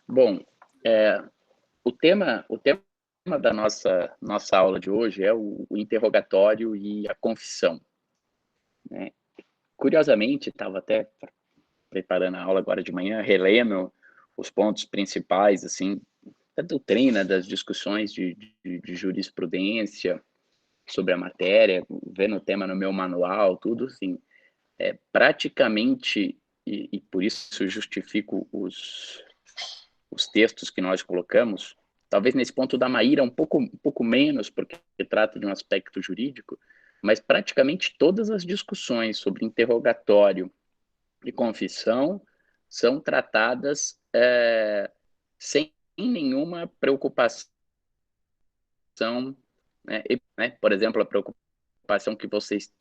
Bom, o tema da nossa aula de hoje é o interrogatório e a confissão, né? Curiosamente, estava até preparando a aula agora de manhã, relendo os pontos principais, assim, da doutrina, das discussões de jurisprudência sobre a matéria, vendo o tema no meu manual, tudo assim, praticamente, e por isso justifico os textos que nós colocamos, talvez nesse ponto da Maíra um pouco menos, porque trata de um aspecto jurídico, mas praticamente todas as discussões sobre interrogatório e confissão são tratadas sem nenhuma preocupação, né? Por exemplo, a preocupação que vocês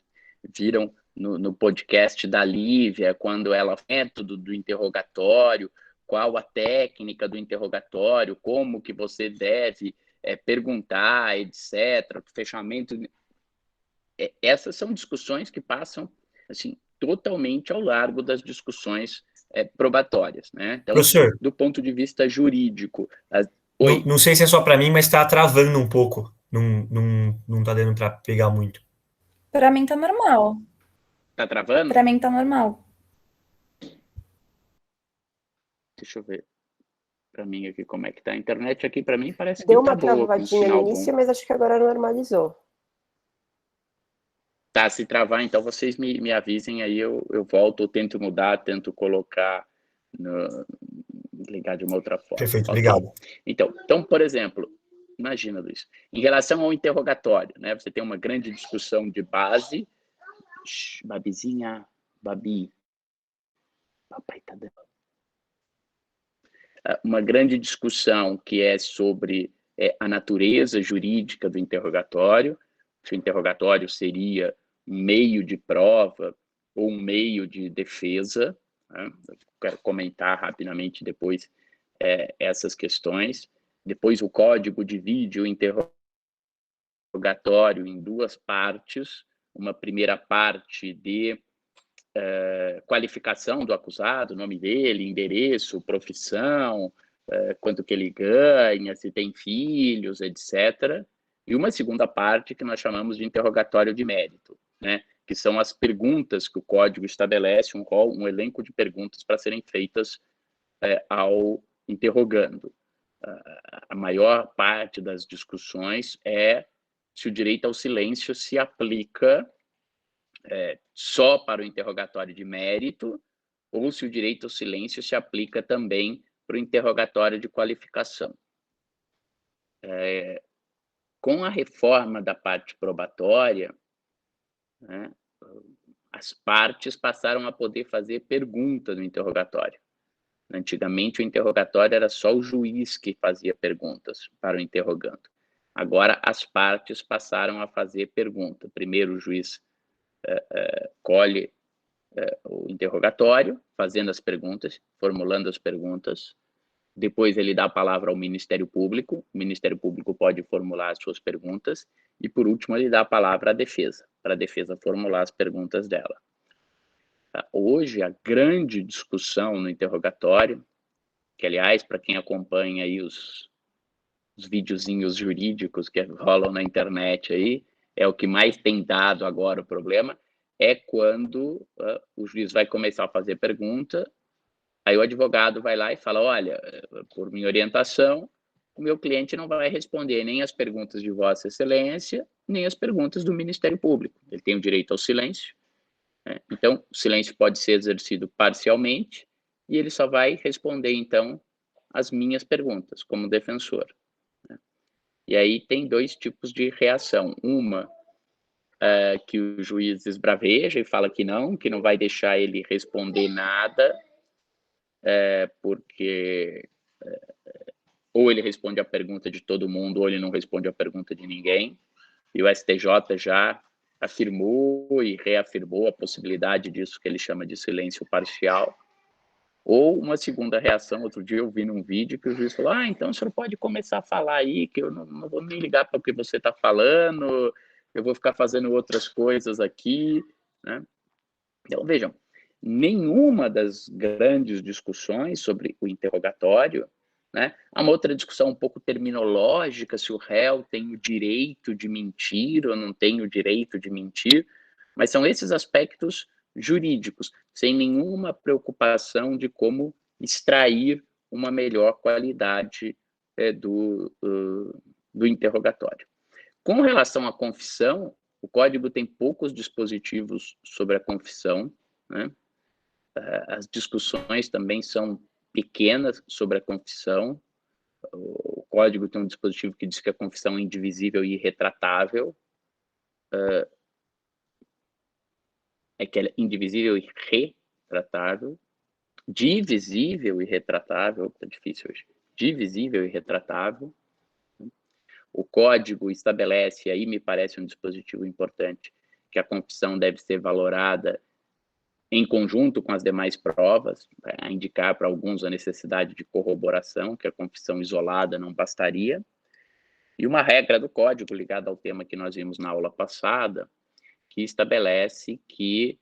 viram no podcast da Lívia, quando ela método do interrogatório, qual a técnica do interrogatório, como que você deve perguntar, etc., fechamento. Essas são discussões que passam assim, totalmente ao largo das discussões probatórias, né? Então, Professor, do ponto de vista jurídico, não, oi, não sei se é só para mim, mas está travando um pouco. Não tá dando para pegar muito. Pra mim tá normal. tá travando? Pra mim tá normal. Deixa eu ver para mim aqui como é que tá. A internet aqui para mim parece que Deu tá uma boa, com travadinha no sinal bom. início, mas acho que agora normalizou. Tá, se travar, então vocês me avisem, aí eu volto, eu tento mudar, tento colocar, ligar de uma outra forma. Perfeito, Ok. obrigado. Então, por exemplo, imagina, Luiz, em relação ao interrogatório, né? Você tem uma grande discussão de base. Babizinha, Babi, papai tá dando. Uma grande discussão que é sobre a natureza jurídica do interrogatório, se o interrogatório seria um meio de prova ou um meio de defesa, né? Eu quero comentar rapidamente depois essas questões. Depois o código divide o interrogatório em duas partes, uma primeira parte de qualificação do acusado, nome dele, endereço, profissão, quanto que ele ganha, se tem filhos, etc. E uma segunda parte que nós chamamos de interrogatório de mérito, né? Que são as perguntas que o código estabelece, um elenco de perguntas para serem feitas ao interrogando. A maior parte das discussões é se o direito ao silêncio se aplica só para o interrogatório de mérito, ou se o direito ao silêncio se aplica também para o interrogatório de qualificação. Com a reforma da parte probatória, né, as partes passaram a poder fazer pergunta no interrogatório. Antigamente, o interrogatório era só o juiz que fazia perguntas para o interrogando. Agora, as partes passaram a fazer pergunta. Primeiro, o juiz colhe o interrogatório, fazendo as perguntas, formulando as perguntas. Depois ele dá a palavra ao Ministério Público, o Ministério Público pode formular as suas perguntas, e por último ele dá a palavra à defesa, para a defesa formular as perguntas dela. Hoje, a grande discussão no interrogatório, que aliás, para quem acompanha aí os videozinhos jurídicos que rolam na internet aí, é o que mais tem dado agora o problema, é quando o juiz vai começar a fazer pergunta, aí o advogado vai lá e fala, olha, por minha orientação, o meu cliente não vai responder nem as perguntas de Vossa Excelência, nem as perguntas do Ministério Público. Ele tem o direito ao silêncio, né? Então, o silêncio pode ser exercido parcialmente e ele só vai responder, então, as minhas perguntas, como defensor. E aí tem dois tipos de reação. Uma, que o juiz esbraveja e fala que não vai deixar ele responder nada, porque ou ele responde a pergunta de todo mundo, ou ele não responde a pergunta de ninguém. E o STJ já afirmou e reafirmou a possibilidade disso que ele chama de silêncio parcial. Ou uma segunda reação, outro dia eu vi num vídeo que o juiz falou, então o senhor pode começar a falar aí, que eu não vou nem ligar para o que você está falando, eu vou ficar fazendo outras coisas aqui, né? Então, vejam, nenhuma das grandes discussões sobre o interrogatório né? Há uma outra discussão um pouco terminológica, se o réu tem o direito de mentir ou não tem o direito de mentir, mas são esses aspectos jurídicos, sem nenhuma preocupação de como extrair uma melhor qualidade do interrogatório. Com relação à confissão, o Código tem poucos dispositivos sobre a confissão, né? As discussões também são pequenas sobre a confissão. O Código tem um dispositivo que diz que a confissão é indivisível e irretratável. É que ela é indivisível e retratável. Divisível e retratável, tá difícil hoje. Divisível e retratável. O Código estabelece, aí me parece um dispositivo importante, que a confissão deve ser valorada em conjunto com as demais provas, a indicar para alguns a necessidade de corroboração, que a confissão isolada não bastaria. E uma regra do Código, ligada ao tema que nós vimos na aula passada, que estabelece que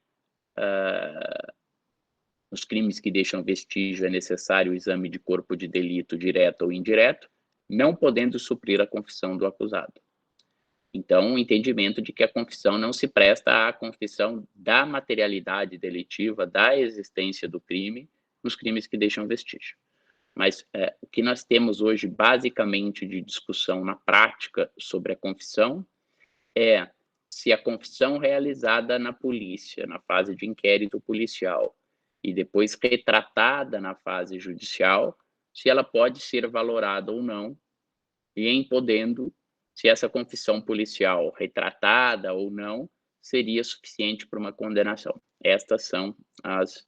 nos crimes que deixam vestígio é necessário o exame de corpo de delito direto ou indireto, não podendo suprir a confissão do acusado. Então, o entendimento de que a confissão não se presta à confissão da materialidade delitiva, da existência do crime, nos crimes que deixam vestígio. Mas o que nós temos hoje, basicamente, de discussão na prática sobre a confissão, é se a confissão realizada na polícia, na fase de inquérito policial, e depois retratada na fase judicial, se ela pode ser valorada ou não, e em podendo, se essa confissão policial, retratada ou não, seria suficiente para uma condenação. Estas são as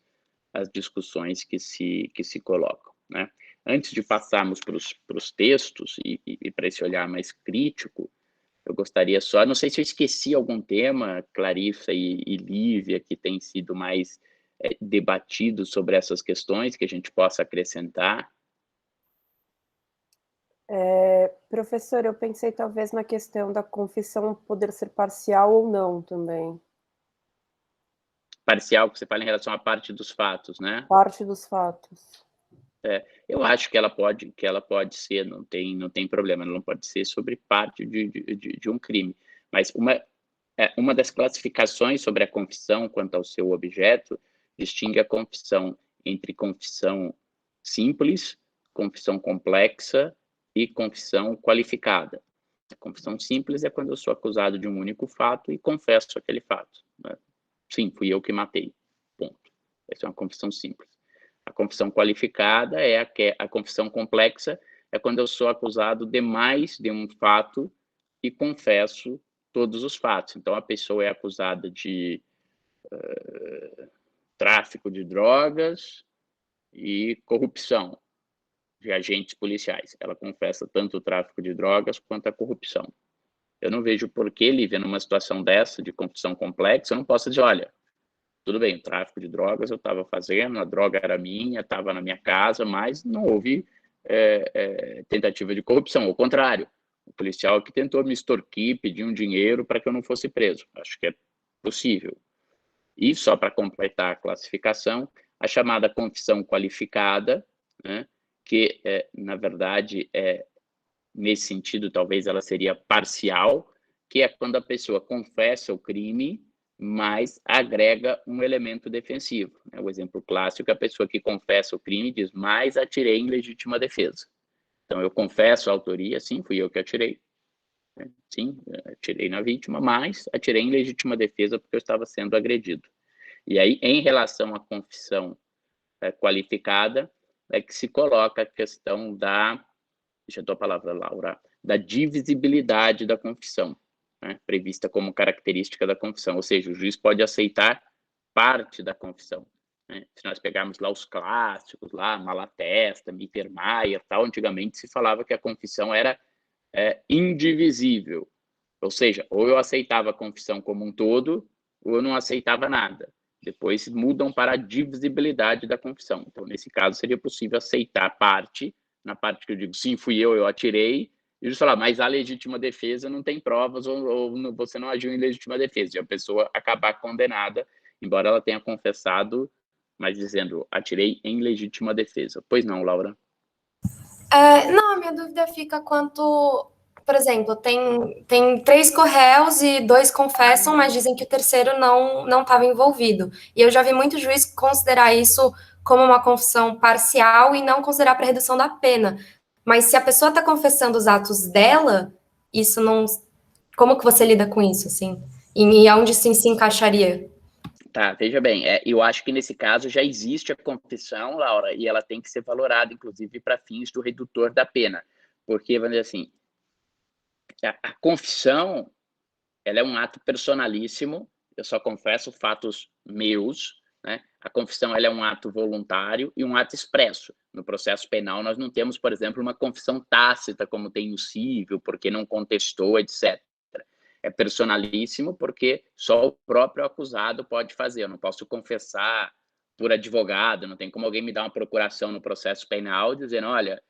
discussões que se colocam, né? Antes de passarmos para os textos e para esse olhar mais crítico, eu gostaria só, não sei se eu esqueci algum tema, Clarissa e Lívia, que tem sido mais debatido sobre essas questões, que a gente possa acrescentar. Professor, eu pensei talvez na questão da confissão poder ser parcial ou não também. Parcial, que você fala em relação à parte dos fatos, né? Parte dos fatos. Eu acho que ela pode ser, não tem problema, ela não pode ser sobre parte de um crime. Mas uma das classificações sobre a confissão quanto ao seu objeto distingue a confissão entre confissão simples, confissão complexa e confissão qualificada. A confissão simples é quando eu sou acusado de um único fato e confesso aquele fato, né? Sim, fui eu que matei, ponto. Essa é uma confissão simples. A confissão qualificada é a confissão complexa, é quando eu sou acusado de mais de um fato e confesso todos os fatos. Então, a pessoa é acusada de tráfico de drogas e corrupção de agentes policiais. Ela confessa tanto o tráfico de drogas quanto a corrupção. Eu não vejo por que, Lívia, numa situação dessa, de confissão complexa, eu não posso dizer, olha, tudo bem, o tráfico de drogas eu estava fazendo, a droga era minha, estava na minha casa, mas não houve tentativa de corrupção. Ao contrário, o policial que tentou me extorquir, pedir um dinheiro para que eu não fosse preso. Acho que é possível. E, só para completar a classificação, a chamada confissão qualificada, né, que, na verdade, nesse sentido, talvez ela seria parcial, que é quando a pessoa confessa o crime, mas agrega um elemento defensivo. O exemplo clássico é a pessoa que confessa o crime diz, mas atirei em legítima defesa. Então, eu confesso a autoria, sim, fui eu que atirei. Sim, atirei na vítima, mas atirei em legítima defesa porque eu estava sendo agredido. E aí, em relação à confissão qualificada, é que se coloca a questão da, deixa eu dar a palavra, Laura, da divisibilidade da confissão, né, prevista como característica da confissão, ou seja, o juiz pode aceitar parte da confissão. Né? Se nós pegarmos lá os clássicos, lá, Malatesta, Mittermeier, tal, antigamente se falava que a confissão era indivisível, ou seja, ou eu aceitava a confissão como um todo, ou eu não aceitava nada. Depois mudam para a divisibilidade da confissão. Então, nesse caso, seria possível aceitar parte, na parte que eu digo, sim, fui eu atirei, e eles falar, mas a legítima defesa não tem provas, ou você não agiu em legítima defesa, e a pessoa acabar condenada, embora ela tenha confessado, mas dizendo, atirei em legítima defesa. Pois não, Laura? Não, a minha dúvida fica quanto, por exemplo, tem 3 corréus e 2 confessam, mas dizem que o terceiro não estava envolvido. E eu já vi muito juiz considerar isso como uma confissão parcial e não considerar para redução da pena. Mas se a pessoa está confessando os atos dela, isso não... Como que você lida com isso, assim? E aonde sim se encaixaria? Tá, veja bem, eu acho que nesse caso já existe a confissão, Laura, e ela tem que ser valorada, inclusive, para fins do redutor da pena. Porque, vamos dizer assim, a confissão, ela é um ato personalíssimo, eu só confesso fatos meus, né? A confissão, ela é um ato voluntário e um ato expresso. No processo penal, nós não temos, por exemplo, uma confissão tácita, como tem no cívil, porque não contestou, etc. É personalíssimo porque só o próprio acusado pode fazer. Eu não posso confessar por advogado, não tem como alguém me dar uma procuração no processo penal dizendo, olha,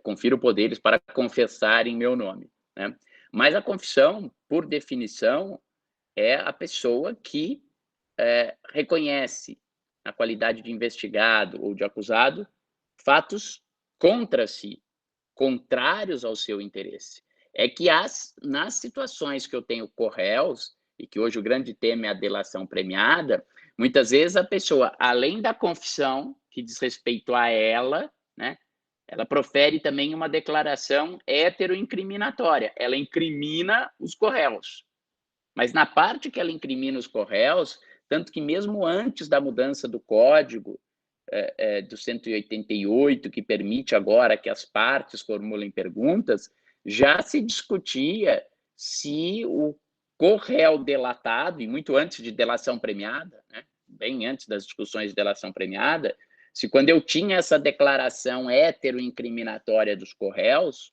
confiro poderes para confessar em meu nome, né? Mas a confissão, por definição, é a pessoa que reconhece, na qualidade de investigado ou de acusado, fatos contra si, contrários ao seu interesse. É que nas situações que eu tenho corréus, e que hoje o grande tema é a delação premiada, muitas vezes a pessoa, além da confissão, que diz respeito a ela, né, ela profere também uma declaração heteroincriminatória. Ela incrimina os corréus. Mas na parte que ela incrimina os corréus, tanto que mesmo antes da mudança do Código, do 188, que permite agora que as partes formulem perguntas, já se discutia se o corréu delatado, e muito antes de delação premiada, né, bem antes das discussões de delação premiada, se quando eu tinha essa declaração heteroincriminatória dos corréus,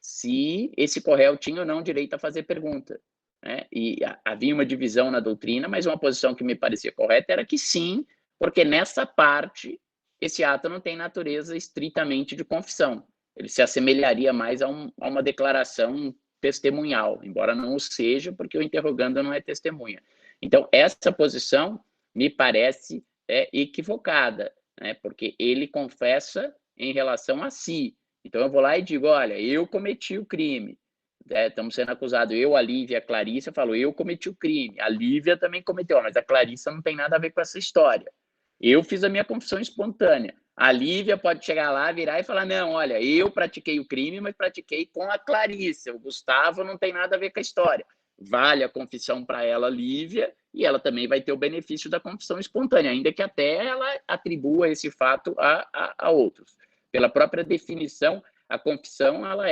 se esse corréu tinha ou não direito a fazer pergunta, né? E havia uma divisão na doutrina, mas uma posição que me parecia correta era que sim, porque nessa parte, esse ato não tem natureza estritamente de confissão. Ele se assemelharia mais a uma declaração testemunhal, embora não o seja, porque o interrogando não é testemunha. Então, essa posição me parece equivocada, né? Porque ele confessa em relação a si. Então, eu vou lá e digo, olha, eu cometi o crime. Estamos sendo acusados, eu, a Lívia, a Clarissa, eu falo, eu cometi o crime. A Lívia também cometeu, mas a Clarissa não tem nada a ver com essa história. Eu fiz a minha confissão espontânea. A Lívia pode chegar lá, virar e falar, não, olha, eu pratiquei o crime, mas pratiquei com a Clarissa. O Gustavo não tem nada a ver com a história. Vale a confissão para ela, Lívia, e ela também vai ter o benefício da confissão espontânea, ainda que até ela atribua esse fato a outros. Pela própria definição, a confissão ela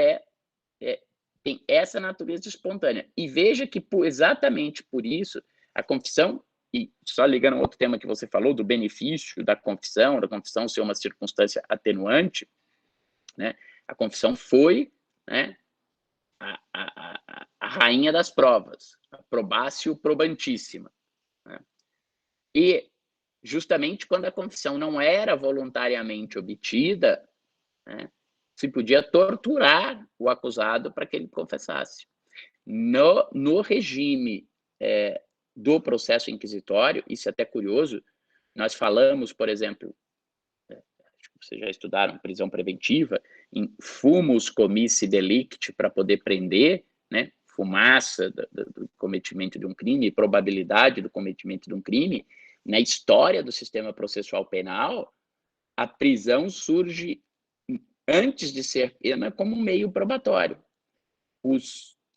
tem essa natureza espontânea. E veja que exatamente por isso, a confissão, e só ligando a outro tema que você falou, do benefício da confissão ser uma circunstância atenuante, né? A confissão foi, né, a rainha das provas, a probatio probantíssima, né? E justamente quando a confissão não era voluntariamente obtida, né, se podia torturar o acusado para que ele confessasse. No regime do processo inquisitório, isso é até curioso, nós falamos, por exemplo, acho que vocês já estudaram prisão preventiva, em fumus comissi delicti, para poder prender, né, fumaça do cometimento de um crime, probabilidade do cometimento de um crime. Na história do sistema processual penal, a prisão surge antes de ser pena como um meio probatório.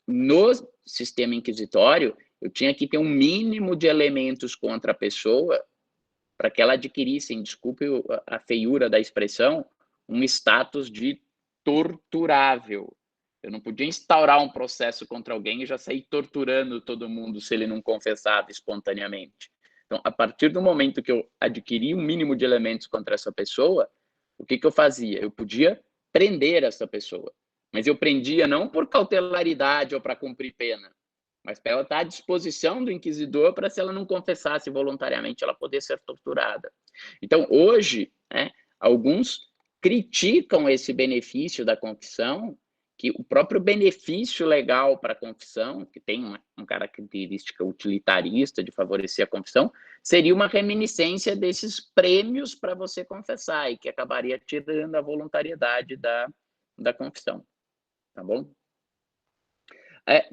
No sistema inquisitório, eu tinha que ter um mínimo de elementos contra a pessoa para que ela adquirisse, desculpe a feiura da expressão, um status de torturável. Eu não podia instaurar um processo contra alguém e já sair torturando todo mundo se ele não confessava espontaneamente. Então, a partir do momento que eu adquiri um mínimo de elementos contra essa pessoa, o que eu fazia? Eu podia prender essa pessoa, mas eu prendia não por cautelaridade ou para cumprir pena, mas para ela estar à disposição do inquisidor para, se ela não confessasse voluntariamente, ela poder ser torturada. Então, hoje, né, alguns criticam esse benefício da confissão que o próprio benefício legal para a confissão, que tem uma característica utilitarista de favorecer a confissão, seria uma reminiscência desses prêmios para você confessar, e que acabaria tirando a voluntariedade da confissão. Tá bom?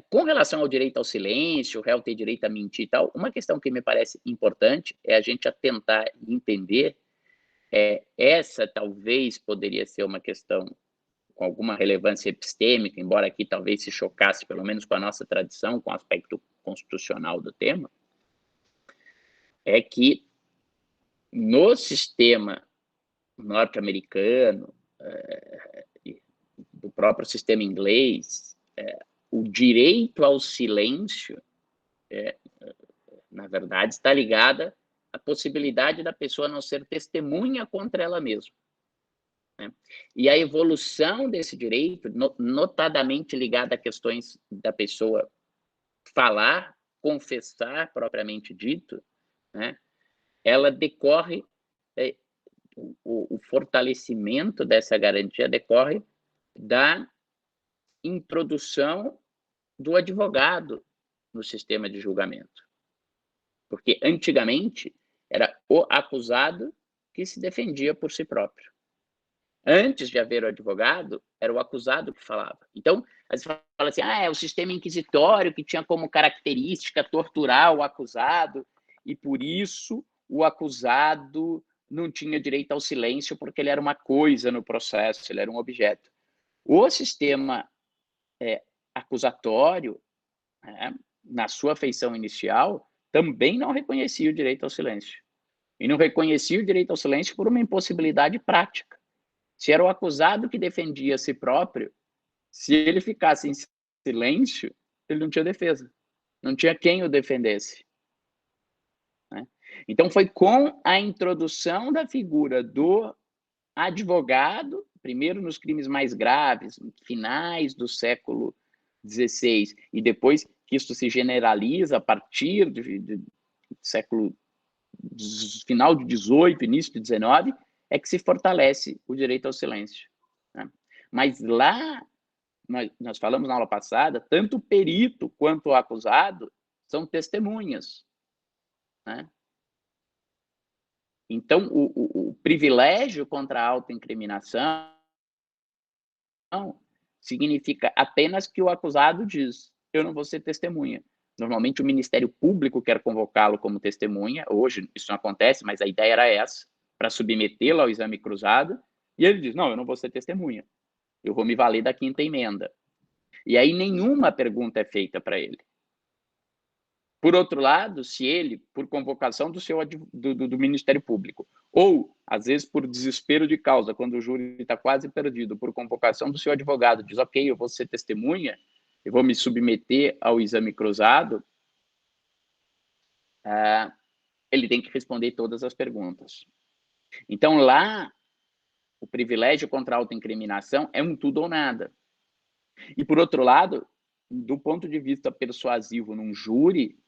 Com relação ao direito ao silêncio, o réu ter direito a mentir e tal, uma questão que me parece importante é a gente tentar entender, essa talvez poderia ser uma questão com alguma relevância epistêmica, embora aqui talvez se chocasse, pelo menos com a nossa tradição, com o aspecto constitucional do tema, é que no sistema norte-americano, do próprio sistema inglês, o direito ao silêncio, na verdade, está ligada à possibilidade da pessoa não ser testemunha contra ela mesma. Né? E a evolução desse direito, notadamente ligada a questões da pessoa falar, confessar, propriamente dito, né? Ela decorre, o fortalecimento dessa garantia decorre da introdução do advogado no sistema de julgamento. Porque antigamente era o acusado que se defendia por si próprio. Antes de haver o advogado, era o acusado que falava. Então, aí você fala assim, é o sistema inquisitório que tinha como característica torturar o acusado, e por isso o acusado não tinha direito ao silêncio, porque ele era uma coisa no processo, ele era um objeto. O sistema acusatório, na sua feição inicial, também não reconhecia o direito ao silêncio. E não reconhecia o direito ao silêncio por uma impossibilidade prática. Se era o acusado que defendia a si próprio, se ele ficasse em silêncio, ele não tinha defesa. Não tinha quem o defendesse. Né? Então, foi com a introdução da figura do advogado, primeiro nos crimes mais graves, finais do século XVI, e depois que isso se generaliza a partir do século final de XVIII, início de XIX, é que se fortalece o direito ao silêncio. Né? Mas lá, nós falamos na aula passada, tanto o perito quanto o acusado são testemunhas. Né? Então, o privilégio contra a autoincriminação significa apenas que o acusado diz, eu não vou ser testemunha. Normalmente o Ministério Público quer convocá-lo como testemunha, hoje isso não acontece, mas a ideia era essa, para submetê-lo ao exame cruzado, e ele diz, não, eu não vou ser testemunha, eu vou me valer da quinta emenda. E aí nenhuma pergunta é feita para ele. Por outro lado, se ele, por convocação do Ministério Público, ou, às vezes, por desespero de causa, quando o júri está quase perdido, por convocação do seu advogado, diz, ok, eu vou ser testemunha, eu vou me submeter ao exame cruzado, ele tem que responder todas as perguntas. Então, lá, o privilégio contra a autoincriminação é um tudo ou nada. E, por outro lado, do ponto de vista persuasivo num júri,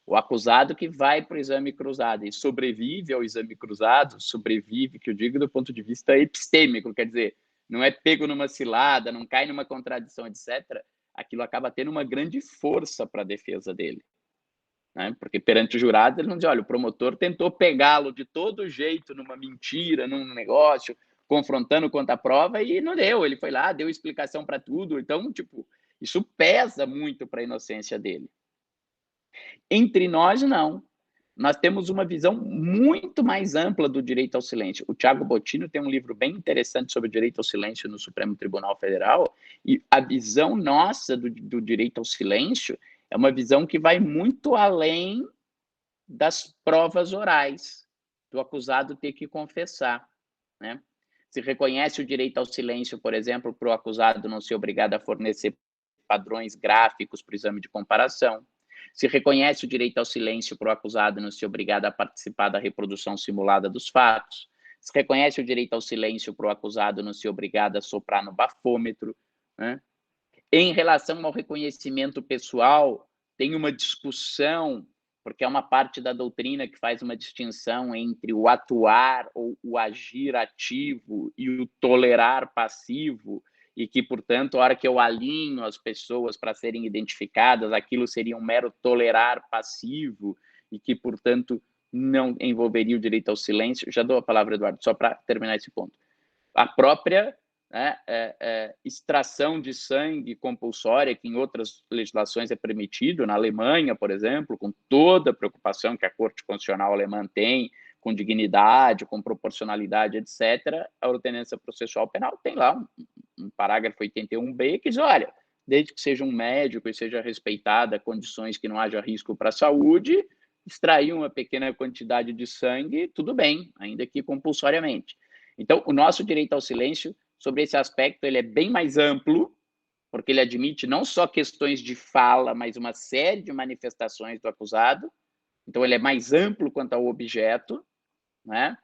o acusado que vai para o exame cruzado e sobrevive ao exame cruzado, sobrevive, que eu digo do ponto de vista epistêmico, quer dizer, não é pego numa cilada, não cai numa contradição, etc., aquilo acaba tendo uma grande força para a defesa dele. Né? Porque perante o jurado, ele não diz, olha, o promotor tentou pegá-lo de todo jeito, numa mentira, num negócio, confrontando contra a prova, e não deu. Ele foi lá, deu explicação para tudo. Então, tipo, isso pesa muito para a inocência dele. Entre nós, não. Nós temos uma visão muito mais ampla do direito ao silêncio. O Thiago Bottino tem um livro bem interessante sobre o direito ao silêncio no Supremo Tribunal Federal, e a visão nossa do direito ao silêncio é uma visão que vai muito além das provas orais, do acusado ter que confessar. Né? Se reconhece o direito ao silêncio, por exemplo, para o acusado não ser obrigado a fornecer padrões gráficos para o exame de comparação. Se reconhece o direito ao silêncio para o acusado não ser obrigado a participar da reprodução simulada dos fatos. Se reconhece o direito ao silêncio para o acusado não ser obrigado a soprar no bafômetro. Né? Em relação ao reconhecimento pessoal, tem uma discussão, porque é uma parte da doutrina que faz uma distinção entre o atuar ou o agir ativo e o tolerar passivo, e que, portanto, a hora que eu alinho as pessoas para serem identificadas, aquilo seria um mero tolerar passivo e que, portanto, não envolveria o direito ao silêncio. Já dou a palavra, Eduardo, só para terminar esse ponto. A própria extração de sangue compulsória, que em outras legislações é permitido, na Alemanha, por exemplo, com toda a preocupação que a Corte Constitucional alemã tem, com dignidade, com proporcionalidade, etc., a ordenança processual penal tem lá um parágrafo 81b que diz, olha, desde que seja um médico e seja respeitada condições que não haja risco para a saúde, extrair uma pequena quantidade de sangue, tudo bem, ainda que compulsoriamente. Então, o nosso direito ao silêncio, sobre esse aspecto, ele é bem mais amplo, porque ele admite não só questões de fala, mas uma série de manifestações do acusado. Então, ele é mais amplo quanto ao objeto, né?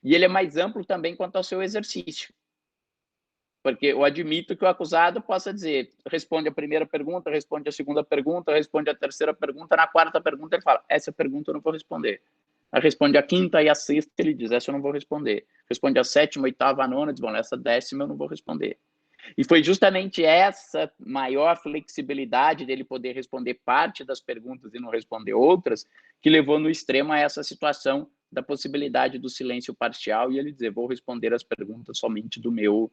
E ele é mais amplo também quanto ao seu exercício. Porque eu admito que o acusado possa dizer, responde a primeira pergunta, responde a segunda pergunta, responde a terceira pergunta, na quarta pergunta ele fala, essa pergunta eu não vou responder. Aí responde a quinta e a sexta, ele diz, essa eu não vou responder. Responde a sétima, oitava, a nona, diz, bom, essa décima eu não vou responder. E foi justamente essa maior flexibilidade dele poder responder parte das perguntas e não responder outras, que levou no extremo a essa situação da possibilidade do silêncio parcial e ele dizer, vou responder as perguntas somente do meu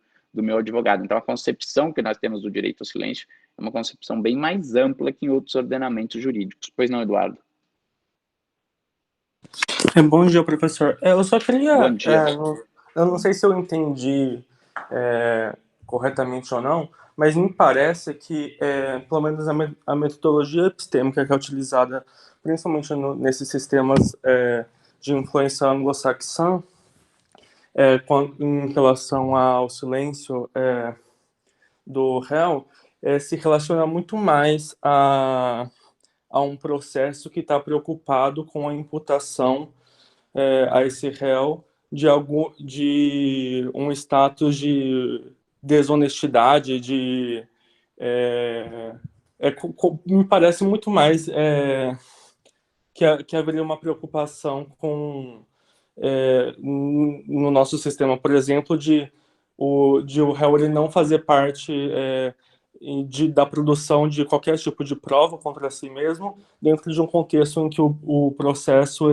advogado. Então, a concepção que nós temos do direito ao silêncio é uma concepção bem mais ampla que em outros ordenamentos jurídicos. Pois não, Eduardo? Bom dia, professor. Eu só queria... Bom dia. Eu não sei se eu entendi corretamente ou não, mas me parece que, pelo menos a metodologia epistêmica que é utilizada, principalmente nesses sistemas de influência anglo-saxã, em relação ao silêncio do réu, se relaciona muito mais a um processo que está preocupado com a imputação a esse réu de um status de desonestidade, me parece muito mais que haveria uma preocupação com no nosso sistema, por exemplo, de o réu ele não fazer parte da produção de qualquer tipo de prova contra si mesmo, dentro de um contexto em que o processo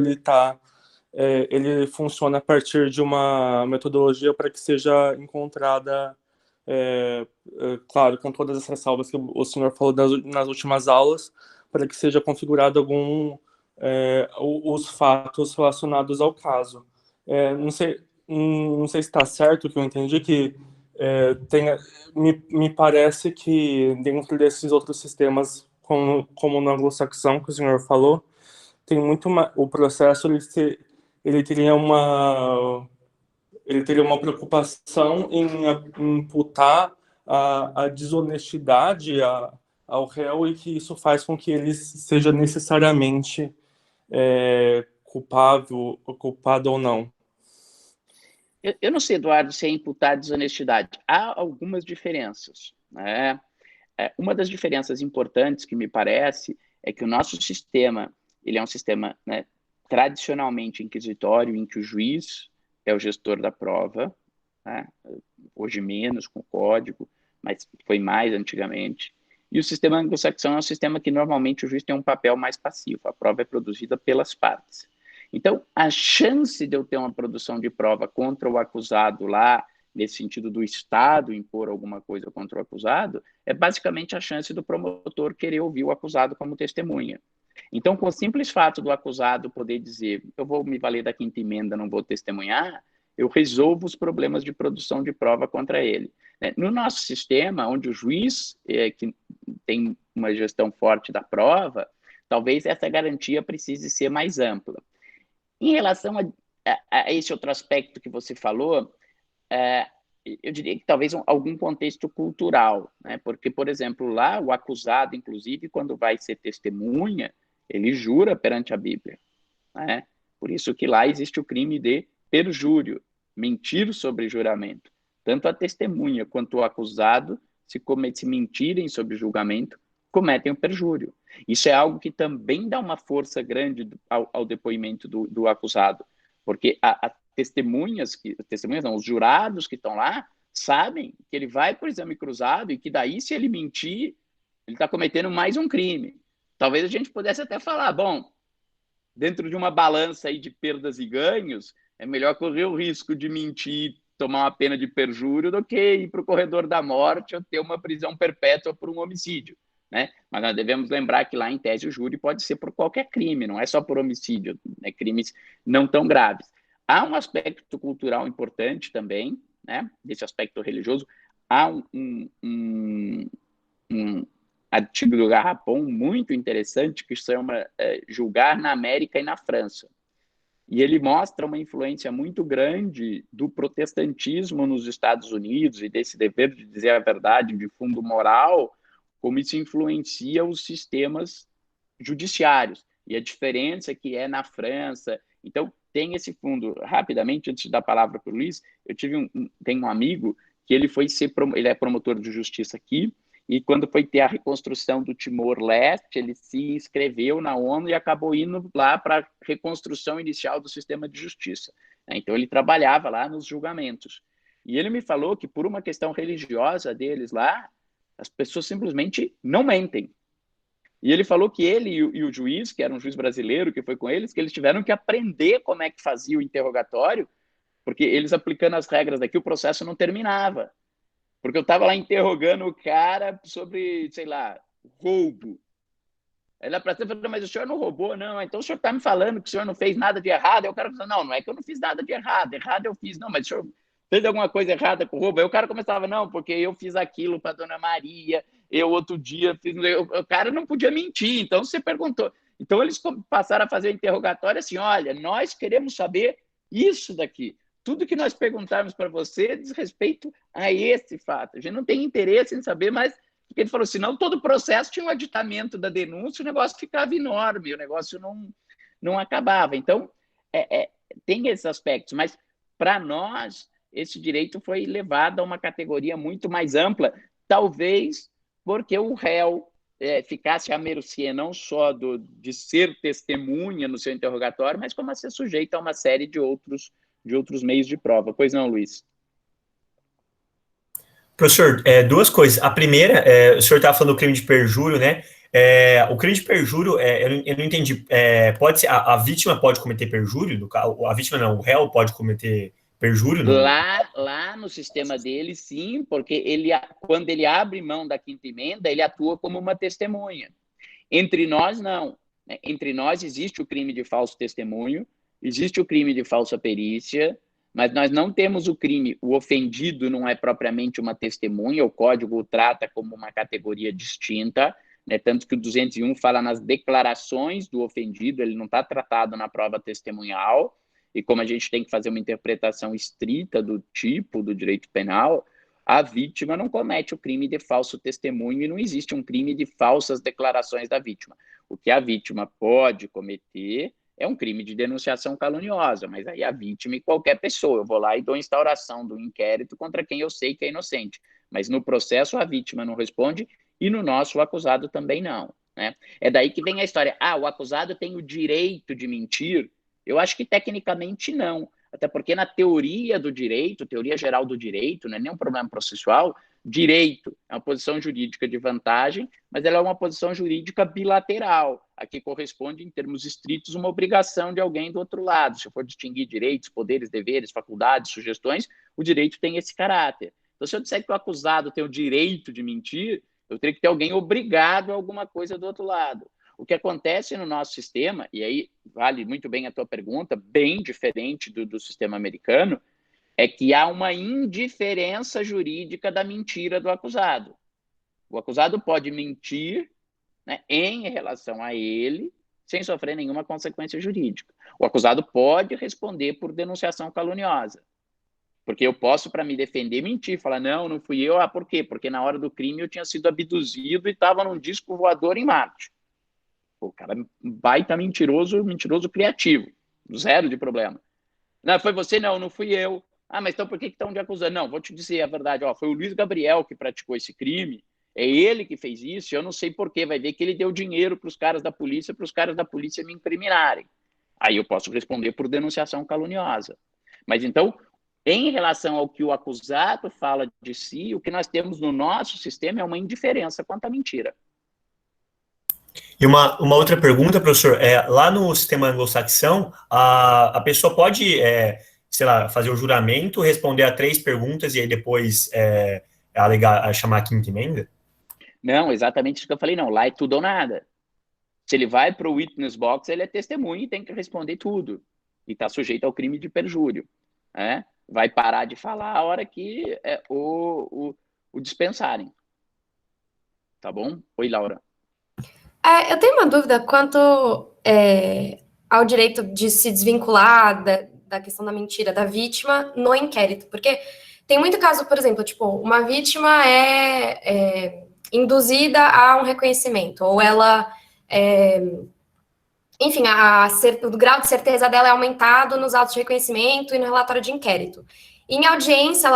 ele funciona a partir de uma metodologia para que seja encontrada, claro, com todas as ressalvas que o senhor falou nas últimas aulas, para que seja configurado os fatos relacionados ao caso. Não sei se está certo o que eu entendi, que me parece que dentro desses outros sistemas, como no anglo-saxão, que o senhor falou, tem muito o processo ele teria uma preocupação em imputar a desonestidade ao réu e que isso faz com que ele seja necessariamente culpado ou não. Eu não sei, Eduardo, se é imputar desonestidade. Há algumas diferenças, né? Uma das diferenças importantes que me parece é que o nosso sistema, ele é um sistema, né, tradicionalmente inquisitório, em que o juiz é o gestor da prova, né? Hoje menos com o código, mas foi mais antigamente. E o sistema anglo-saxão é um sistema que normalmente o juiz tem um papel mais passivo, a prova é produzida pelas partes. Então, a chance de eu ter uma produção de prova contra o acusado lá, nesse sentido do Estado impor alguma coisa contra o acusado, é basicamente a chance do promotor querer ouvir o acusado como testemunha. Então, com o simples fato do acusado poder dizer, eu vou me valer da quinta emenda, não vou testemunhar, eu resolvo os problemas de produção de prova contra ele. No nosso sistema, onde o juiz que tem uma gestão forte da prova, talvez essa garantia precise ser mais ampla. Em relação a esse outro aspecto que você falou, eu diria que talvez algum contexto cultural, né? Porque, por exemplo, lá o acusado, inclusive, quando vai ser testemunha, ele jura perante a Bíblia, né? Por isso que lá existe o crime de perjúrio, mentir sobre juramento. Tanto a testemunha quanto o acusado, se mentirem sobre julgamento, cometem o perjúrio. Isso é algo que também dá uma força grande ao depoimento do acusado, porque as testemunhas não, os jurados que estão lá sabem que ele vai para o exame cruzado e que daí, se ele mentir, ele está cometendo mais um crime. Talvez a gente pudesse até falar, bom, dentro de uma balança aí de perdas e ganhos, é melhor correr o risco de mentir, tomar uma pena de perjúrio, do que ir para o corredor da morte ou ter uma prisão perpétua por um homicídio, né? Mas nós devemos lembrar que lá, em tese, o júri pode ser por qualquer crime, não é só por homicídio, né? Crimes não tão graves. Há um aspecto cultural importante também, né? Desse aspecto religioso. Há um artigo do Garrapon muito interessante que se chama Julgar na América e na França. E ele mostra uma influência muito grande do protestantismo nos Estados Unidos e desse dever de dizer a verdade de fundo moral, como isso influencia os sistemas judiciários. E a diferença que é na França. Então, tem esse fundo. Rapidamente, antes de dar a palavra para o Luiz, eu tenho um amigo que ele é promotor de justiça aqui, e quando foi ter a reconstrução do Timor-Leste, ele se inscreveu na ONU e acabou indo lá para a reconstrução inicial do sistema de justiça. Então, ele trabalhava lá nos julgamentos. E ele me falou que, por uma questão religiosa deles lá, as pessoas simplesmente não mentem. E ele falou que ele e o juiz, que era um juiz brasileiro que foi com eles, que eles tiveram que aprender como é que fazia o interrogatório, porque eles aplicando as regras daqui, o processo não terminava. Porque eu estava lá interrogando o cara sobre, sei lá, roubo. Aí lá para cima falou, mas o senhor não roubou? Não, então o senhor está me falando que o senhor não fez nada de errado. Aí o cara falou, não é que eu não fiz nada de errado. Errado eu fiz. Não, mas o senhor fez alguma coisa errada com o roubo? Aí o cara começava, não, porque eu fiz aquilo para a dona Maria, eu outro dia fiz... O cara não podia mentir, então você perguntou. Então eles passaram a fazer o interrogatório assim, olha, nós queremos saber isso daqui. Tudo que nós perguntarmos para você diz respeito a esse fato. A gente não tem interesse em saber, mas porque ele falou, senão todo o processo tinha um aditamento da denúncia, o negócio ficava enorme, o negócio não acabava. Então, tem esses aspectos, mas para nós, esse direito foi levado a uma categoria muito mais ampla, talvez porque o réu ficasse à mercê não só de ser testemunha no seu interrogatório, mas como a ser sujeito a uma série de outros meios de prova. Pois não, Luiz? Professor, duas coisas. A primeira, o senhor estava falando do crime de perjúrio, né? O crime de perjúrio, eu não entendi. Pode ser, a vítima pode cometer perjúrio? A vítima não, o réu pode cometer perjúrio? Não? Lá no sistema dele, sim, porque quando ele abre mão da quinta emenda, ele atua como uma testemunha. Entre nós, não. Entre nós existe o crime de falso testemunho, existe o crime de falsa perícia, mas nós não temos o crime, o ofendido não é propriamente uma testemunha, o código o trata como uma categoria distinta, né? Tanto que o 201 fala nas declarações do ofendido, ele não está tratado na prova testemunhal, e como a gente tem que fazer uma interpretação estrita do tipo do direito penal, a vítima não comete o crime de falso testemunho e não existe um crime de falsas declarações da vítima. O que a vítima pode cometer é um crime de denunciação caluniosa, mas aí a vítima e qualquer pessoa, eu vou lá e dou instauração do inquérito contra quem eu sei que é inocente, mas no processo a vítima não responde e no nosso o acusado também não, né? É daí que vem a história, o acusado tem o direito de mentir? Eu acho que tecnicamente não, até porque na teoria do direito, teoria geral do direito, não é nem um problema processual, direito é uma posição jurídica de vantagem, mas ela é uma posição jurídica bilateral, a que corresponde, em termos estritos, uma obrigação de alguém do outro lado. Se eu for distinguir direitos, poderes, deveres, faculdades, sugestões, o direito tem esse caráter. Então, se eu disser que o acusado tem o direito de mentir, eu teria que ter alguém obrigado a alguma coisa do outro lado. O que acontece no nosso sistema, e aí vale muito bem a tua pergunta, bem diferente do sistema americano, é que há uma indiferença jurídica da mentira do acusado. O acusado pode mentir, né, em relação a ele, sem sofrer nenhuma consequência jurídica. O acusado pode responder por denunciação caluniosa. Porque eu posso, para me defender, mentir, falar, não fui eu. Por quê? Porque na hora do crime eu tinha sido abduzido e estava num disco voador em Marte. O cara baita mentiroso criativo. Zero de problema. Não, foi você? Não fui eu. Mas então por que estão te acusando? Não, vou te dizer a verdade. Foi o Luiz Gabriel que praticou esse crime. É ele que fez isso. Eu não sei por quê. Vai ver que ele deu dinheiro para os caras da polícia me incriminarem. Aí eu posso responder por denunciação caluniosa. Mas então, Em relação ao que o acusado fala de si, o que nós temos no nosso sistema é uma indiferença quanto à mentira. E uma outra pergunta, professor, lá no sistema anglo-saxão, a pessoa pode, sei lá, fazer o juramento, responder a 3 perguntas e aí depois chamar a quinta emenda? Não, exatamente isso que eu falei, não. Lá é tudo ou nada. Se ele vai para o witness box, ele é testemunha e tem que responder tudo. E está sujeito ao crime de perjúrio. Né? Vai parar de falar a hora que o dispensarem. Tá bom? Oi, Laura. Eu tenho uma dúvida quanto ao direito de se desvincular da questão da mentira da vítima no inquérito, porque tem muito caso, por exemplo, tipo, uma vítima é induzida a um reconhecimento, ou ela, enfim, o grau de certeza dela é aumentado nos autos de reconhecimento e no relatório de inquérito. Em audiência,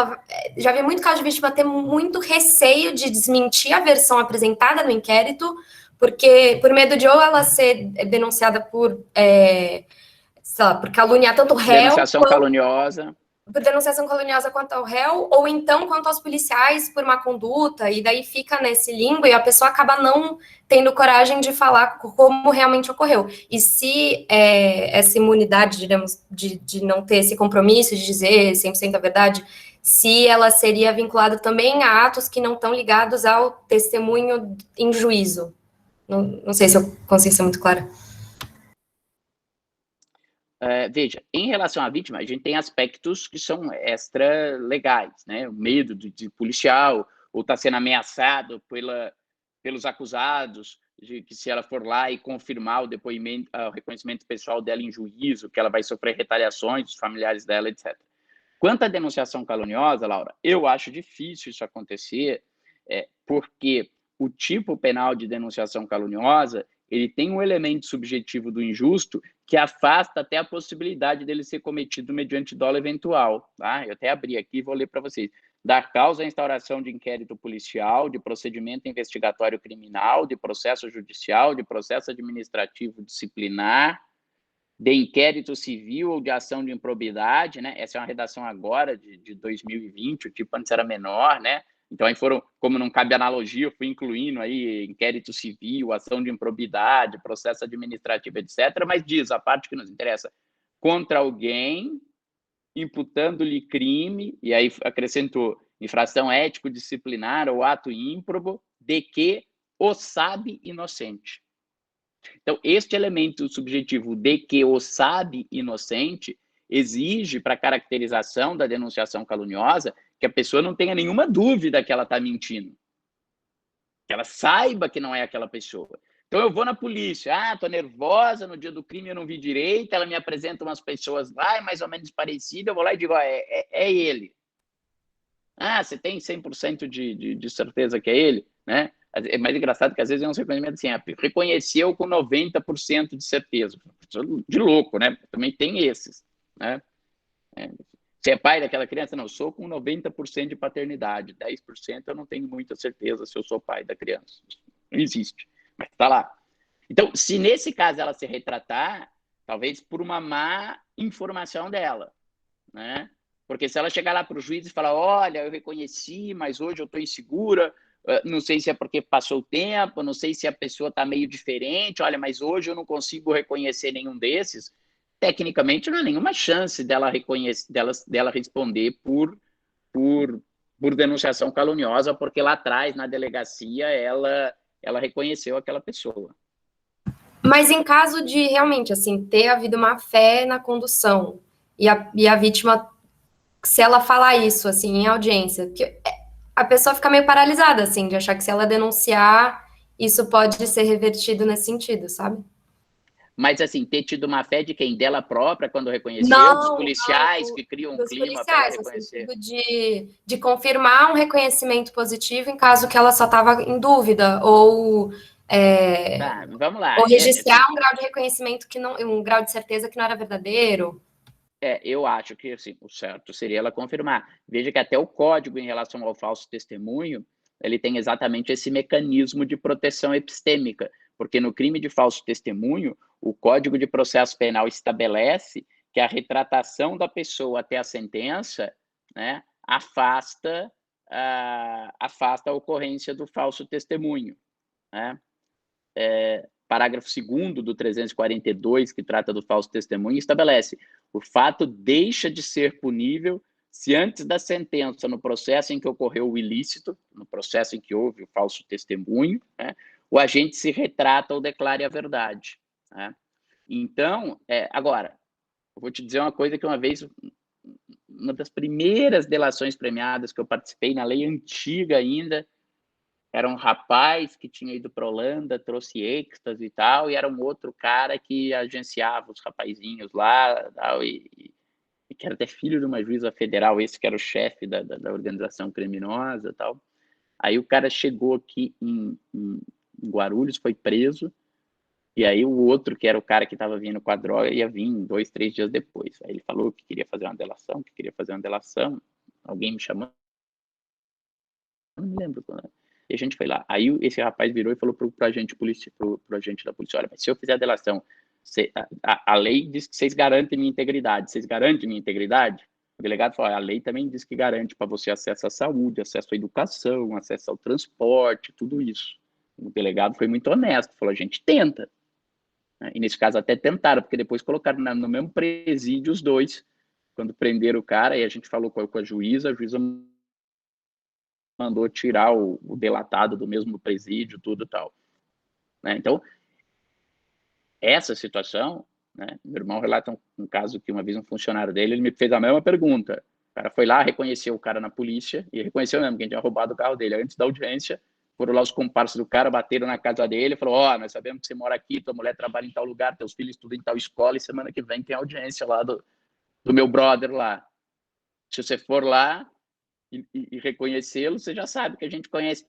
já vi muito caso de vítima ter muito receio de desmentir a versão apresentada no inquérito, porque por medo de ou ela ser denunciada por, sei lá, por caluniar tanto o réu... Denunciação caluniosa. Por denunciação caluniosa quanto ao réu, ou então quanto aos policiais por má conduta, e daí fica nesse limbo e a pessoa acaba não tendo coragem de falar como realmente ocorreu. E se essa imunidade, digamos, de não ter esse compromisso de dizer 100% a verdade, se ela seria vinculada também a atos que não estão ligados ao testemunho em juízo. Não sei se eu consigo ser muito clara. Veja, em relação à vítima, a gente tem aspectos que são extra-legais, né? O medo de policial, ou está sendo ameaçado pelos acusados, de que se ela for lá e confirmar o depoimento, o reconhecimento pessoal dela em juízo, que ela vai sofrer retaliações dos familiares dela, etc. Quanto à denunciação caluniosa, Laura, eu acho difícil isso acontecer, porque o tipo penal de denunciação caluniosa, ele tem um elemento subjetivo do injusto que afasta até a possibilidade dele ser cometido mediante dolo eventual. Tá? Eu até abri aqui e vou ler para vocês. Dar causa à instauração de inquérito policial, de procedimento investigatório criminal, de processo judicial, de processo administrativo disciplinar, de inquérito civil ou de ação de improbidade, né? Essa é uma redação agora de 2020, o tipo antes era menor, né? Então, aí foram, como não cabe analogia, eu fui incluindo aí inquérito civil, ação de improbidade, processo administrativo, etc. Mas diz, a parte que nos interessa, contra alguém, imputando-lhe crime, e aí acrescentou, infração ético-disciplinar ou ato ímprobo, de que o sabe inocente. Então, este elemento subjetivo de que o sabe inocente exige, para a caracterização da denunciação caluniosa, que a pessoa não tenha nenhuma dúvida que ela está mentindo. Que ela saiba que não é aquela pessoa. Então, eu vou na polícia, estou nervosa, no dia do crime eu não vi direito, ela me apresenta umas pessoas lá, é mais ou menos parecido, eu vou lá e digo, é ele. Você tem 100% de certeza que é ele, né? É mais engraçado que às vezes é um reconhecimento assim, reconheceu com 90% de certeza. De louco, né? Também tem esses, né? Se é pai daquela criança, não, sou com 90% de paternidade, 10% eu não tenho muita certeza se eu sou pai da criança. Não existe, mas tá lá. Então, se nesse caso ela se retratar, talvez por uma má informação dela, né? Porque se ela chegar lá para o juiz e falar, olha, eu reconheci, mas hoje eu estou insegura, não sei se é porque passou o tempo, não sei se a pessoa está meio diferente, olha, mas hoje eu não consigo reconhecer nenhum desses, tecnicamente não há nenhuma chance dela responder por denunciação caluniosa, porque lá atrás, na delegacia, ela reconheceu aquela pessoa. Mas em caso de, realmente, assim, ter havido má fé na condução, e a vítima, se ela falar isso, assim, em audiência, que a pessoa fica meio paralisada, assim, de achar que se ela denunciar, isso pode ser revertido nesse sentido, sabe? Mas, assim, ter tido má fé de quem? Dela própria, quando reconheceu? Não, dos policiais que criam um clima para reconhecer? Assim, de confirmar um reconhecimento positivo em caso que ela só estava em dúvida, ou... vamos lá. Ou registrar um grau de reconhecimento, um grau de certeza que não era verdadeiro. Eu acho que assim, o certo seria ela confirmar. Veja que até o código em relação ao falso testemunho, ele tem exatamente esse mecanismo de proteção epistêmica, porque no crime de falso testemunho, o Código de Processo Penal estabelece que a retratação da pessoa até a sentença, né, afasta a ocorrência do falso testemunho, né? Parágrafo 2º do 342, que trata do falso testemunho, estabelece: o fato deixa de ser punível se antes da sentença, no processo em que ocorreu o ilícito, no processo em que houve o falso testemunho, né, o agente se retrata ou declare a verdade, né? Então, agora, eu vou te dizer uma coisa que uma vez, uma das primeiras delações premiadas que eu participei, na lei antiga ainda, era um rapaz que tinha ido para a Holanda, trouxe êxtase e tal, e era um outro cara que agenciava os rapazinhos lá, tal, e que era até filho de uma juíza federal, esse que era o chefe da organização criminosa, tal. Aí o cara chegou aqui em Guarulhos, foi preso, e aí o outro, que era o cara que estava vindo com a droga, ia vir 2, 3 dias depois. Aí ele falou que queria fazer uma delação, alguém me chamou, não me lembro quando. E a gente foi lá. Aí esse rapaz virou e falou pro agente da polícia: olha, mas se eu fizer a delação, a lei diz que vocês garantem minha integridade. Vocês garantem minha integridade? O delegado falou: a lei também diz que garante para você acesso à saúde, acesso à educação, acesso ao transporte, tudo isso. O delegado foi muito honesto, falou: a gente tenta. E nesse caso até tentaram, porque depois colocaram no mesmo presídio os dois, quando prenderam o cara, e a gente falou com a juíza mandou tirar o delatado do mesmo presídio, tudo tal, né? Então, essa situação, né? Meu irmão relata um caso que uma vez um funcionário dele, ele me fez a mesma pergunta. O cara foi lá, reconheceu o cara na polícia, e reconheceu mesmo quem tinha roubado o carro dele. Antes da audiência, foram lá os comparsas do cara, bateram na casa dele, falou: ó, nós sabemos que você mora aqui, tua mulher trabalha em tal lugar, teus filhos estudam em tal escola, e semana que vem tem audiência lá do meu brother lá. Se você for lá e reconhecê-lo, você já sabe que a gente conhece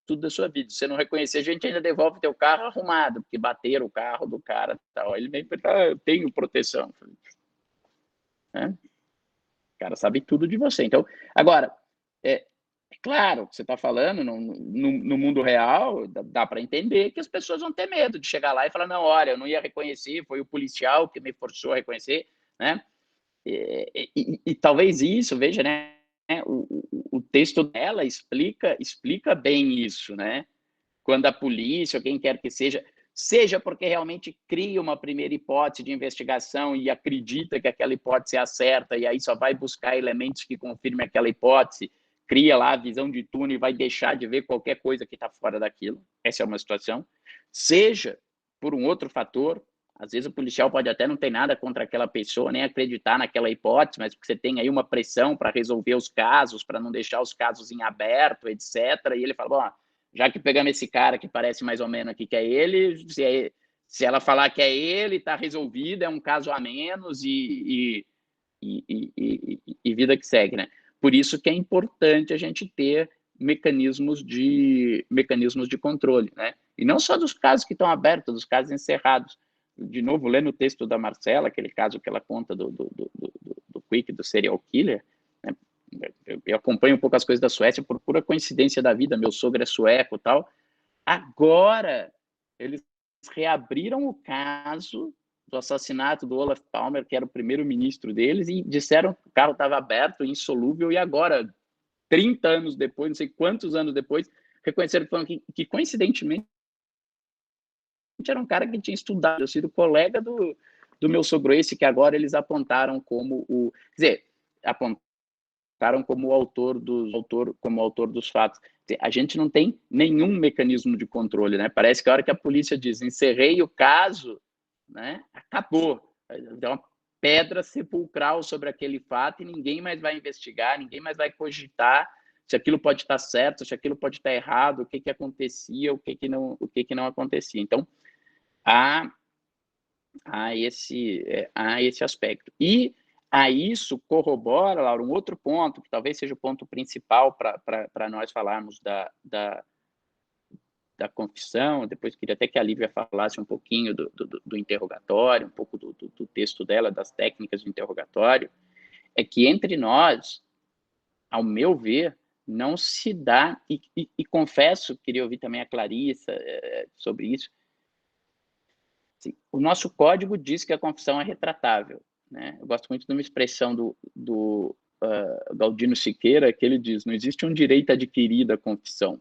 tudo da sua vida. Se você não reconhecer, a gente ainda devolve teu carro arrumado, porque bateram o carro do cara e tal. Ele meio que eu tenho proteção. O cara sabe tudo de você. Então, agora, é claro que você está falando, no mundo real, dá para entender que as pessoas vão ter medo de chegar lá e falar: não, olha, eu não ia reconhecer, foi o policial que me forçou a reconhecer, né? E talvez isso, veja, né? O texto dela explica bem isso, né? Quando a polícia, ou quem quer que seja porque realmente cria uma primeira hipótese de investigação e acredita que aquela hipótese é a certa, e aí só vai buscar elementos que confirmem aquela hipótese, cria lá a visão de túnel e vai deixar de ver qualquer coisa que está fora daquilo. Essa é uma situação. Seja por um outro fator, às vezes o policial pode até não ter nada contra aquela pessoa, nem acreditar naquela hipótese, mas porque você tem aí uma pressão para resolver os casos, para não deixar os casos em aberto, etc. E ele fala: bom, já que pegamos esse cara que parece mais ou menos aqui que é ele, se ela falar que é ele, está resolvido, é um caso a menos e vida que segue, né? Por isso que é importante a gente ter mecanismos de controle, né? E não só dos casos que estão abertos, dos casos encerrados. De novo, lendo o texto da Marcela, aquele caso que ela conta do Quick, do serial killer, né? Eu acompanho um pouco as coisas da Suécia por pura coincidência da vida, meu sogro é sueco e tal. Agora, eles reabriram o caso do assassinato do Olof Palme, que era o primeiro-ministro deles, e disseram que o carro estava aberto, insolúvel, e agora, 30 anos depois, não sei quantos anos depois, reconheceram que coincidentemente, era um cara que tinha estudado, sido colega do meu sogro, esse que agora eles apontaram como o... Quer dizer, apontaram como o autor dos fatos. A gente não tem nenhum mecanismo de controle, né? Parece que a hora que a polícia diz: encerrei o caso, né? Acabou. É uma pedra sepulcral sobre aquele fato e ninguém mais vai investigar, ninguém mais vai cogitar se aquilo pode estar certo, se aquilo pode estar errado, o que acontecia, o que não acontecia. Então, há esse aspecto. E a isso corrobora, Laura, um outro ponto, que talvez seja o ponto principal para nós falarmos da confissão. Depois queria até que a Lívia falasse um pouquinho do interrogatório, um pouco do texto dela, das técnicas do interrogatório, é que entre nós, ao meu ver, não se dá, e confesso, queria ouvir também a Clarissa sobre isso, o nosso código diz que a confissão é retratável, né? Eu gosto muito de uma expressão do Galdino Siqueira, que ele diz: não existe um direito adquirido à confissão,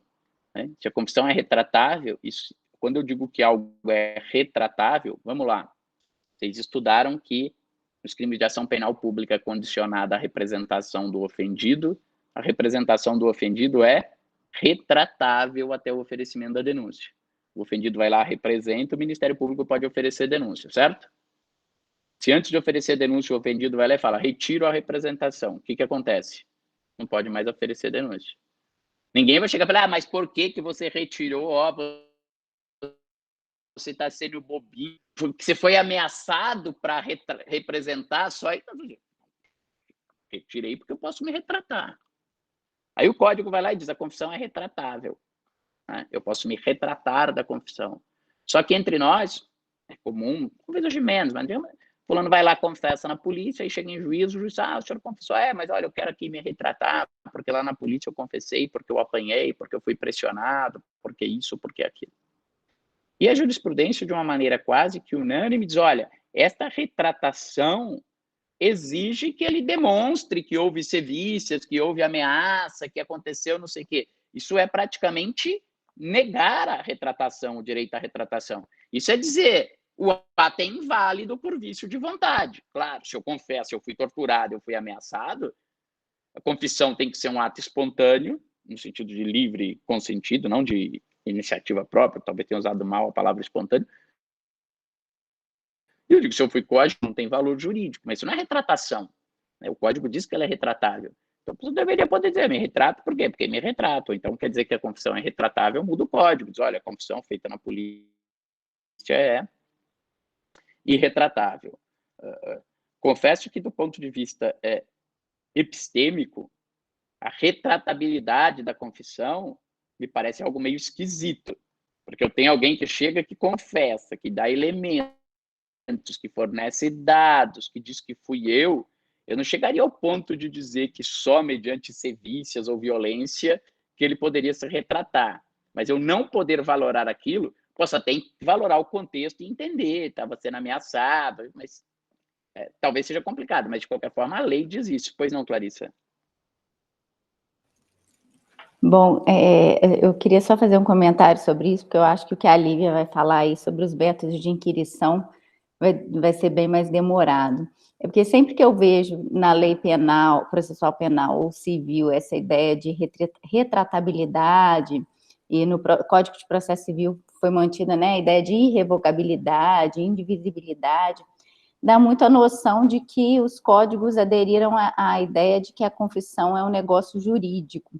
né? Se a confissão é retratável, isso, quando eu digo que algo é retratável, vamos lá, vocês estudaram que nos crimes de ação penal pública é condicionada à representação do ofendido, a representação do ofendido é retratável até o oferecimento da denúncia. O ofendido vai lá, representa, o Ministério Público pode oferecer denúncia, certo? Se antes de oferecer denúncia, o ofendido vai lá e fala, retiro a representação, o que acontece? Não pode mais oferecer denúncia. Ninguém vai chegar e falar, mas por que você retirou? Ó, você está sendo bobinho, porque você foi ameaçado para representar só. Retirei porque eu posso me retratar. Aí o código vai lá e diz, a confissão é retratável, né? Eu posso me retratar da confissão. Só que entre nós, é comum, talvez hoje menos, mas fulano vai lá, confessa na polícia, aí chega em juízo, o juiz, o senhor confessou, mas olha, eu quero aqui me retratar, porque lá na polícia eu confessei, porque eu apanhei, porque eu fui pressionado, porque isso, porque aquilo. E a jurisprudência, de uma maneira quase que unânime, diz, olha, esta retratação exige que ele demonstre que houve sevícias, que houve ameaça, que aconteceu não sei o quê. Isso é praticamente negar a retratação, o direito à retratação. Isso é dizer, o ato é inválido por vício de vontade. Claro, se eu confesso, eu fui torturado, eu fui ameaçado, a confissão tem que ser um ato espontâneo, no sentido de livre consentido, não de iniciativa própria, talvez tenha usado mal a palavra espontâneo. Eu digo, se eu fui coagido, não tem valor jurídico, mas isso não é retratação, né? O código diz que ela é retratável. Então, você deveria poder dizer, me retrato, por quê? Porque me retrato. Então, quer dizer que a confissão é retratável, muda o código. Diz, olha, a confissão feita na polícia é irretratável. Confesso que, do ponto de vista epistêmico, a retratabilidade da confissão me parece algo meio esquisito, porque eu tenho alguém que chega que confessa, que dá elementos, que fornece dados, que diz que fui eu não chegaria ao ponto de dizer que só mediante sevícias ou violência que ele poderia se retratar. Mas eu não poder valorar aquilo, posso até valorar o contexto e entender, estava sendo ameaçado, mas talvez seja complicado, mas de qualquer forma a lei diz isso. Pois não, Clarissa? Bom, eu queria só fazer um comentário sobre isso, porque eu acho que o que a Lívia vai falar aí sobre os métodos de inquirição vai ser bem mais demorado. É porque sempre que eu vejo na lei penal, processual penal ou civil, essa ideia de retratabilidade, e no Código de Processo Civil foi mantida, né, a ideia de irrevogabilidade, indivisibilidade, dá muito a noção de que os códigos aderiram à ideia de que a confissão é um negócio jurídico,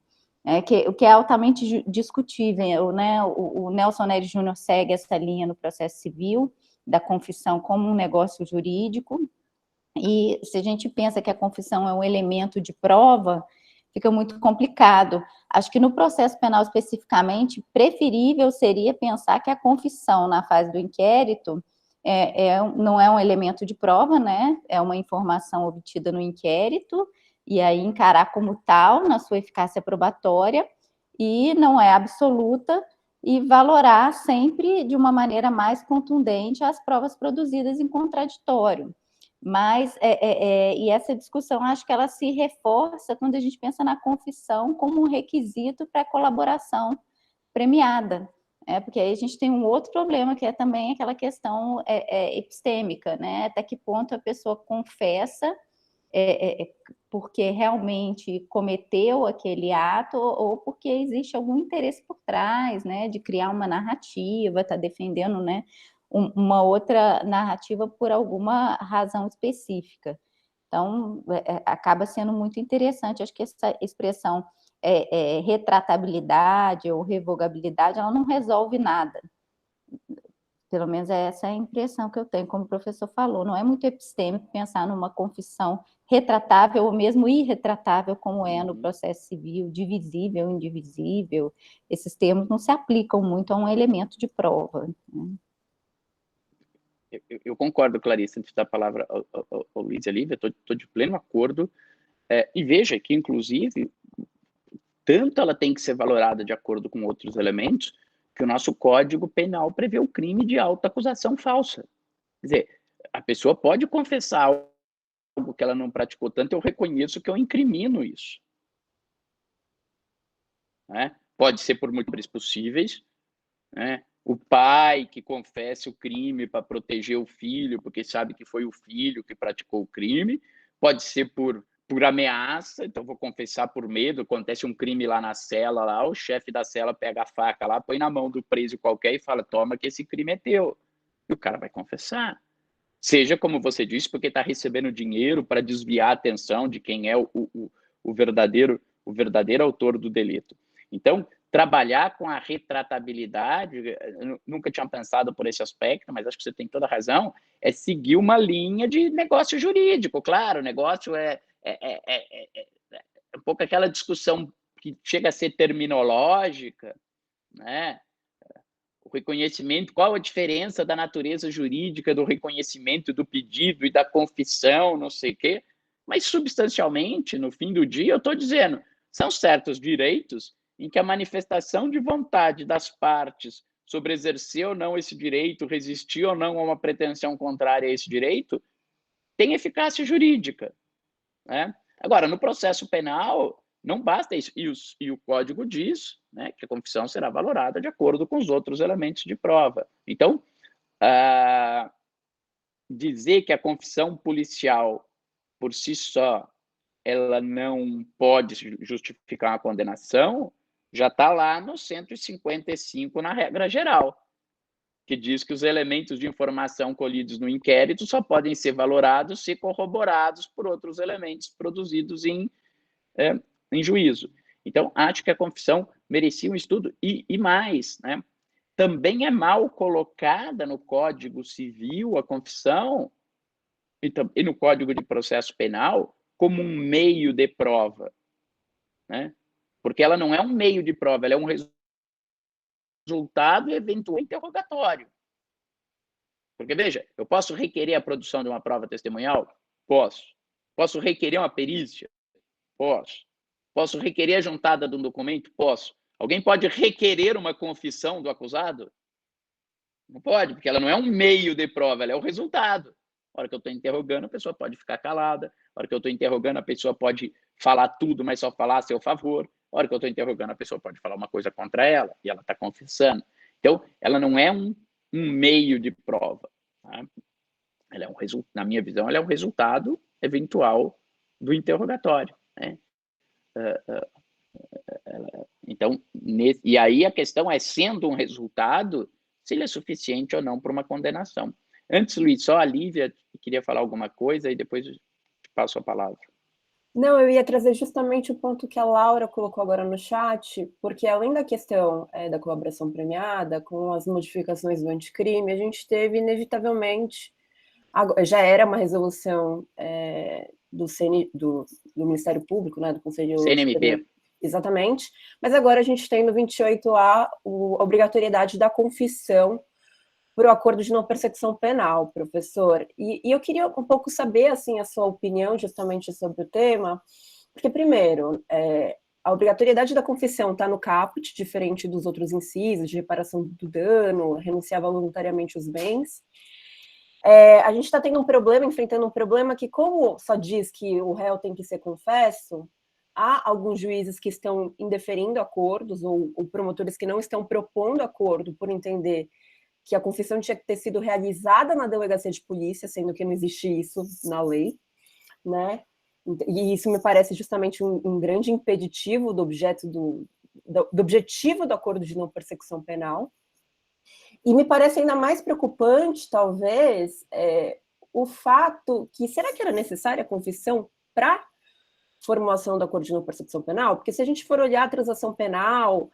o que é altamente discutível, né? O Nelson Nery Júnior segue essa linha no processo civil, da confissão como um negócio jurídico, e se a gente pensa que a confissão é um elemento de prova, fica muito complicado. Acho que no processo penal especificamente, preferível seria pensar que a confissão na fase do inquérito não é um elemento de prova, né? É uma informação obtida no inquérito, e aí encarar como tal na sua eficácia probatória, e não é absoluta, e valorar sempre de uma maneira mais contundente as provas produzidas em contraditório. Mas, e essa discussão, acho que ela se reforça quando a gente pensa na confissão como um requisito para a colaboração premiada, porque aí a gente tem um outro problema, que é também aquela questão epistêmica, né? Até que ponto a pessoa confessa porque realmente cometeu aquele ato, ou porque existe algum interesse por trás, né, de criar uma narrativa, está defendendo, né, uma outra narrativa por alguma razão específica. Então, acaba sendo muito interessante. Acho que essa expressão retratabilidade ou revogabilidade, ela não resolve nada. Pelo menos essa é a impressão que eu tenho, como o professor falou. Não é muito epistêmico pensar numa confissão retratável ou mesmo irretratável, como é no processo civil, divisível, indivisível. Esses termos não se aplicam muito a um elemento de prova, né? Eu concordo, Clarissa, antes da palavra ao Luiz e a Lívia, estou de pleno acordo. E veja que, inclusive, tanto ela tem que ser valorada de acordo com outros elementos, que o nosso Código Penal prevê o crime de autoacusação falsa. Quer dizer, a pessoa pode confessar que ela não praticou tanto, eu reconheço que eu incrimino isso. Né? Pode ser por motivos possíveis, né? O pai que confessa o crime para proteger o filho, porque sabe que foi o filho que praticou o crime, pode ser por ameaça, então vou confessar por medo, acontece um crime lá na cela, lá, o chefe da cela pega a faca lá, põe na mão do preso qualquer e fala, toma que esse crime é teu. E o cara vai confessar. Seja, como você disse, porque está recebendo dinheiro para desviar a atenção de quem é o verdadeiro autor do delito. Então, trabalhar com a retratabilidade, eu nunca tinha pensado por esse aspecto, mas acho que você tem toda a razão, é seguir uma linha de negócio jurídico. Claro, o negócio é um pouco aquela discussão que chega a ser terminológica, né? O reconhecimento, qual a diferença da natureza jurídica do reconhecimento do pedido e da confissão, não sei o quê, mas substancialmente, no fim do dia, eu estou dizendo, são certos direitos em que a manifestação de vontade das partes sobre exercer ou não esse direito, resistir ou não a uma pretensão contrária a esse direito, tem eficácia jurídica. Né? Agora, no processo penal, não basta isso. E o Código diz, né, que a confissão será valorada de acordo com os outros elementos de prova. Então, dizer que a confissão policial, por si só, ela não pode justificar uma condenação, já está lá no 155 na regra geral, que diz que os elementos de informação colhidos no inquérito só podem ser valorados se corroborados por outros elementos produzidos em juízo. Então, acho que a confissão merecia um estudo e mais, né? Também é mal colocada no Código Civil a confissão e no Código de Processo Penal como um meio de prova, né? Porque ela não é um meio de prova, ela é um resultado eventual interrogatório. Porque, veja, eu posso requerer a produção de uma prova testemunhal? Posso. Posso requerer uma perícia? Posso. Posso requerer a juntada de um documento? Posso. Alguém pode requerer uma confissão do acusado? Não pode, porque ela não é um meio de prova, ela é o resultado. Na hora que eu estou interrogando, a pessoa pode ficar calada. Na hora que eu estou interrogando, a pessoa pode falar tudo, mas só falar a seu favor. Na hora que eu estou interrogando, a pessoa pode falar uma coisa contra ela, e ela está confessando. Então, ela não é um meio de prova. Tá? Ela é na minha visão, ela é um resultado eventual do interrogatório. Né? Então, e aí a questão é, sendo um resultado, se ele é suficiente ou não para uma condenação. Antes, Luiz, só a Lívia queria falar alguma coisa e depois eu te passo a palavra. Não, eu ia trazer justamente o ponto que a Laura colocou agora no chat, porque além da questão da colaboração premiada, com as modificações do anticrime, a gente teve, inevitavelmente, já era uma resolução do Ministério Público, né, do Conselho... CNMP. Exatamente, mas agora a gente tem no 28A a obrigatoriedade da confissão para o acordo de não persecução penal, professor. E eu queria um pouco saber, assim, a sua opinião justamente sobre o tema, porque, primeiro, a obrigatoriedade da confissão está no caput, diferente dos outros incisos de reparação do dano, renunciar voluntariamente os bens. A gente está tendo enfrentando um problema que, como só diz que o réu tem que ser confesso, há alguns juízes que estão indeferindo acordos ou promotores que não estão propondo acordo por entender que a confissão tinha que ter sido realizada na delegacia de polícia, sendo que não existe isso na lei, né? E isso me parece justamente um grande impeditivo do objetivo do acordo de não persecução penal. E me parece ainda mais preocupante, talvez, o fato que, será que era necessária a confissão para formulação do acordo de não persecução penal? Porque se a gente for olhar a transação penal,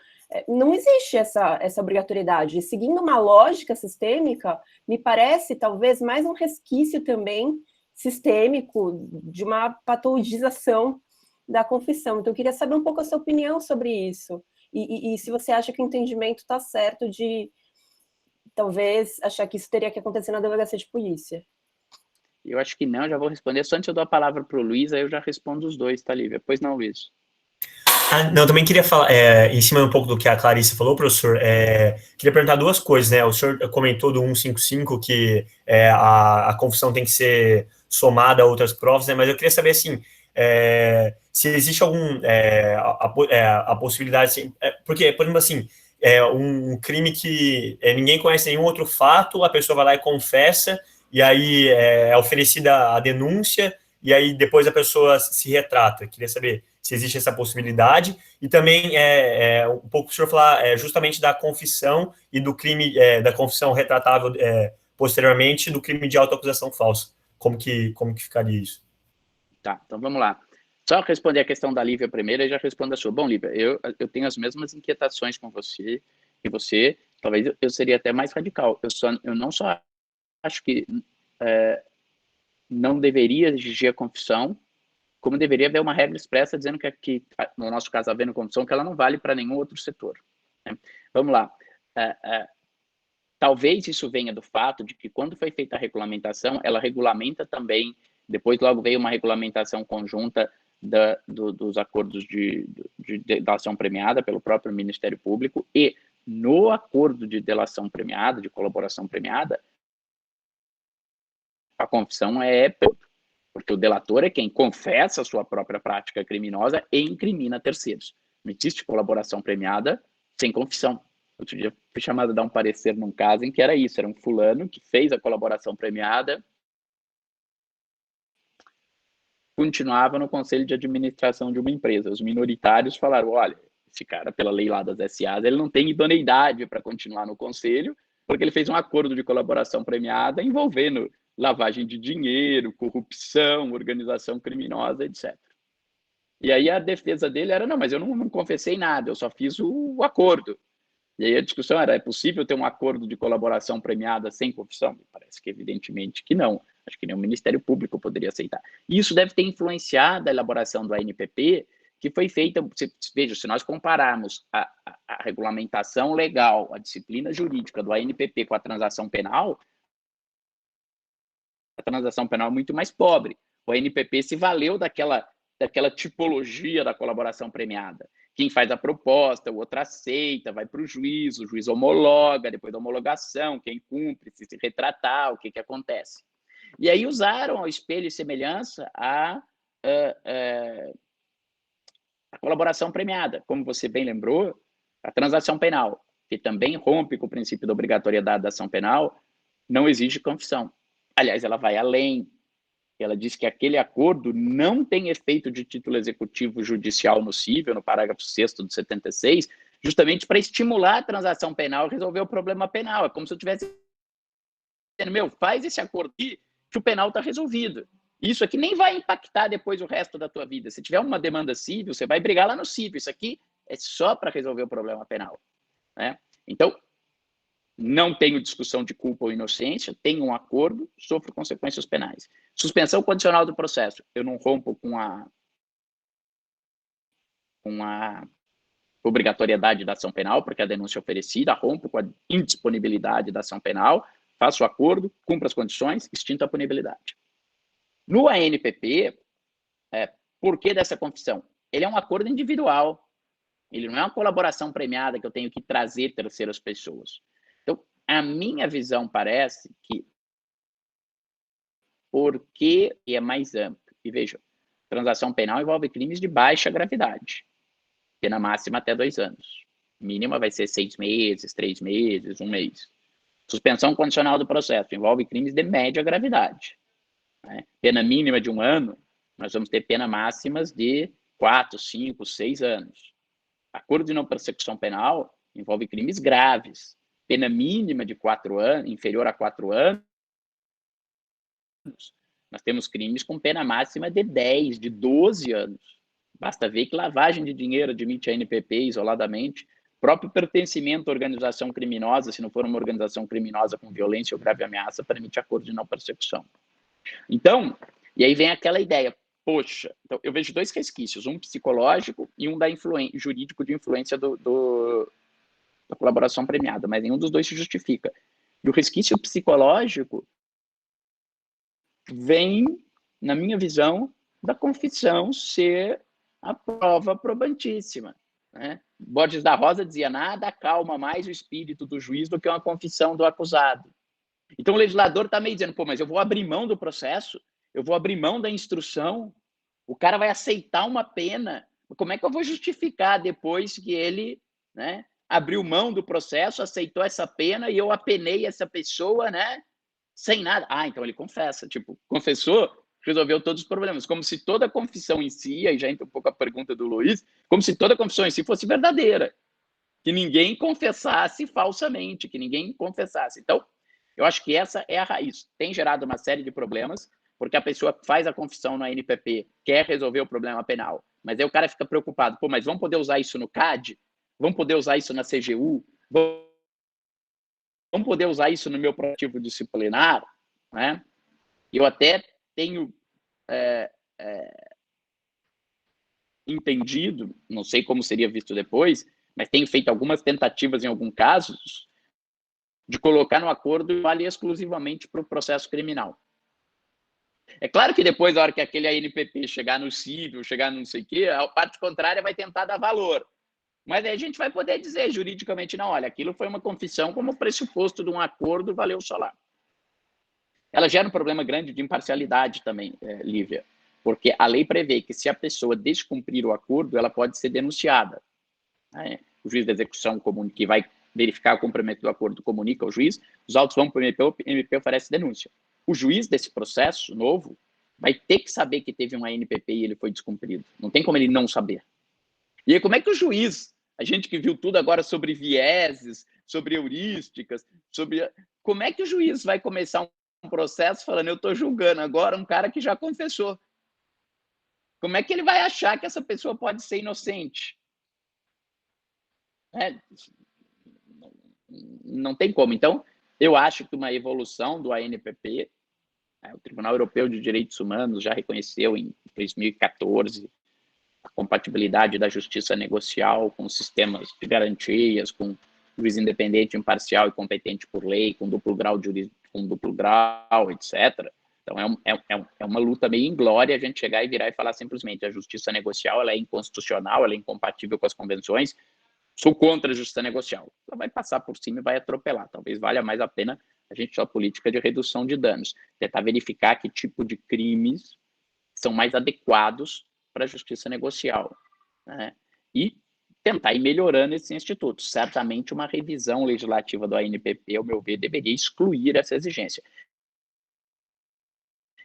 não existe essa obrigatoriedade. E seguindo uma lógica sistêmica, me parece talvez mais um resquício também sistêmico de uma patologização da confissão. Então, eu queria saber um pouco a sua opinião sobre isso. E se você acha que o entendimento está certo de, talvez, achar que isso teria que acontecer na delegacia de polícia. Eu acho que não, já vou responder. Só antes eu dou a palavra para o Luiz, aí eu já respondo os dois, tá, Lívia? Pois não, Luiz? Não, eu também queria falar, em cima um pouco do que a Clarice falou, professor, queria perguntar duas coisas, né? O senhor comentou do 155 que a confissão tem que ser somada a outras provas, né? Mas eu queria saber, assim, se existe a possibilidade, assim, porque, por exemplo, assim, um crime que ninguém conhece nenhum outro fato, a pessoa vai lá e confessa, e aí é oferecida a denúncia, e aí depois a pessoa se retrata. Queria saber se existe essa possibilidade, e também um pouco o senhor falar justamente da confissão e do crime, da confissão retratável posteriormente, do crime de autoacusação falsa. Como que ficaria isso? Tá, então vamos lá. Só responder a questão da Lívia primeiro e já respondo a sua. Bom, Lívia, eu tenho as mesmas inquietações com você, e você, talvez eu seria até mais radical. Eu não só acho que não deveria exigir a confissão, como deveria haver uma regra expressa dizendo que no nosso caso, havendo confissão, que ela não vale para nenhum outro setor. Né? Vamos lá. Talvez isso venha do fato de que, quando foi feita a regulamentação, ela regulamenta também, depois logo veio uma regulamentação conjunta dos acordos de delação premiada pelo próprio Ministério Público, e no acordo de delação premiada, de colaboração premiada, a confissão porque o delator é quem confessa a sua própria prática criminosa e incrimina terceiros. Não existe colaboração premiada sem confissão. Outro dia fui chamado a dar um parecer num caso em que era isso, era um fulano que fez a colaboração premiada, continuava no conselho de administração de uma empresa. Os minoritários falaram, olha, esse cara, pela lei lá das SAs, ele não tem idoneidade para continuar no conselho, porque ele fez um acordo de colaboração premiada envolvendo lavagem de dinheiro, corrupção, organização criminosa, etc. E aí a defesa dele era, não, mas eu não confessei nada, eu só fiz o acordo. E aí a discussão era, é possível ter um acordo de colaboração premiada sem confissão? Me parece que evidentemente que não. Acho que nem o Ministério Público poderia aceitar. E isso deve ter influenciado a elaboração do ANPP, que foi feita, veja, se nós compararmos a regulamentação legal, a disciplina jurídica do ANPP com a transação penal, a transação penal é muito mais pobre. O ANPP se valeu daquela tipologia da colaboração premiada. Quem faz a proposta, o outro aceita, vai para o juiz homologa, depois da homologação, quem cumpre, se retratar, o que acontece. E aí usaram ao espelho e semelhança a colaboração premiada. Como você bem lembrou, a transação penal, que também rompe com o princípio da obrigatoriedade da ação penal, não exige confissão. Aliás, ela vai além. Ela diz que aquele acordo não tem efeito de título executivo judicial nocível, no parágrafo 6º do 76, justamente para estimular a transação penal e resolver o problema penal. É como se eu tivesse dizendo, faz esse acordo aqui, que o penal está resolvido. Isso aqui nem vai impactar depois o resto da tua vida. Se tiver uma demanda civil, você vai brigar lá no civil. Isso aqui é só para resolver o problema penal. Né? Então, não tenho discussão de culpa ou inocência, tenho um acordo, sofro consequências penais. Suspensão condicional do processo. Eu não rompo com a obrigatoriedade da ação penal, porque a denúncia é oferecida, rompo com a indisponibilidade da ação penal, faço o acordo, cumpro as condições, extinta a punibilidade. No ANPP, por que dessa confissão? Ele é um acordo individual. Ele não é uma colaboração premiada que eu tenho que trazer terceiras pessoas. Então, a minha visão parece que porque é mais amplo. E veja, transação penal envolve crimes de baixa gravidade. Pena máxima até 2 anos. Mínima vai ser 6 meses, 3 meses, 1 mês. Suspensão condicional do processo envolve crimes de média gravidade. Né? Pena mínima de 1 ano, nós vamos ter pena máximas de 4, 5, 6 anos. Acordo de não persecução penal envolve crimes graves. Pena mínima de 4 anos, inferior a 4 anos, nós temos crimes com pena máxima de 10, de 12 anos. Basta ver que lavagem de dinheiro admite a ANPP isoladamente, próprio pertencimento à organização criminosa, se não for uma organização criminosa com violência ou grave ameaça, permite acordo de não persecução. Então, e aí vem aquela ideia, poxa, então eu vejo 2 resquícios, um psicológico e um jurídico de influência da colaboração premiada, mas nenhum dos 2 se justifica. E o resquício psicológico vem, na minha visão, da confissão ser a prova probantíssima. Né? Borges da Rosa dizia, nada acalma mais o espírito do juiz do que uma confissão do acusado. Então o legislador está meio dizendo, mas eu vou abrir mão do processo, eu vou abrir mão da instrução, o cara vai aceitar uma pena, como é que eu vou justificar depois que ele, né, abriu mão do processo, aceitou essa pena e eu apenei essa pessoa, né, sem nada? Ah, então ele confessa, tipo, confessou, resolveu todos os problemas, como se toda confissão em si, aí já entra um pouco a pergunta do Luiz, como se toda confissão em si fosse verdadeira, que ninguém confessasse falsamente, que ninguém confessasse. Então, eu acho que essa é a raiz. Tem gerado uma série de problemas, porque a pessoa faz a confissão na NPP, quer resolver o problema penal, mas aí o cara fica preocupado, pô, mas vamos poder usar isso no CAD? Vamos poder usar isso na CGU? Vamos poder usar isso no meu proativo disciplinar? Né? Eu até tenho entendido, não sei como seria visto depois, mas tenho feito algumas tentativas em alguns casos de colocar no acordo e vale exclusivamente para o processo criminal. É claro que depois, na hora que aquele ANPP chegar no cível, chegar no não sei o quê, a parte contrária vai tentar dar valor. Mas aí a gente vai poder dizer juridicamente, não, olha, aquilo foi uma confissão como pressuposto de um acordo, valeu só lá. Ela gera um problema grande de imparcialidade também, Lívia, porque a lei prevê que se a pessoa descumprir o acordo, ela pode ser denunciada. O juiz da execução que vai verificar o cumprimento do acordo comunica ao juiz, os autos vão para o MP oferece denúncia. O juiz desse processo novo vai ter que saber que teve um ANPP e ele foi descumprido. Não tem como ele não saber. E aí, como é que o juiz, a gente que viu tudo agora sobre vieses, sobre heurísticas, como é que o juiz vai começar um processo falando, eu estou julgando agora um cara que já confessou? Como é que ele vai achar que essa pessoa pode ser inocente? Não tem como. Então, eu acho que uma evolução do ANPP, o Tribunal Europeu de Direitos Humanos já reconheceu em 2014 a compatibilidade da justiça negocial com sistemas de garantias, com juiz independente, imparcial e competente por lei, com duplo grau, etc. Então, é uma luta meio inglória a gente chegar e virar e falar simplesmente a justiça negocial ela é inconstitucional, ela é incompatível com as convenções, sou contra a justiça negocial. Ela vai passar por cima e vai atropelar. Talvez valha mais a pena a gente ter uma política de redução de danos, tentar verificar que tipo de crimes são mais adequados para a justiça negocial, né? E tentar ir melhorando esses institutos. Certamente uma revisão legislativa do ANPP, ao meu ver, deveria excluir essa exigência.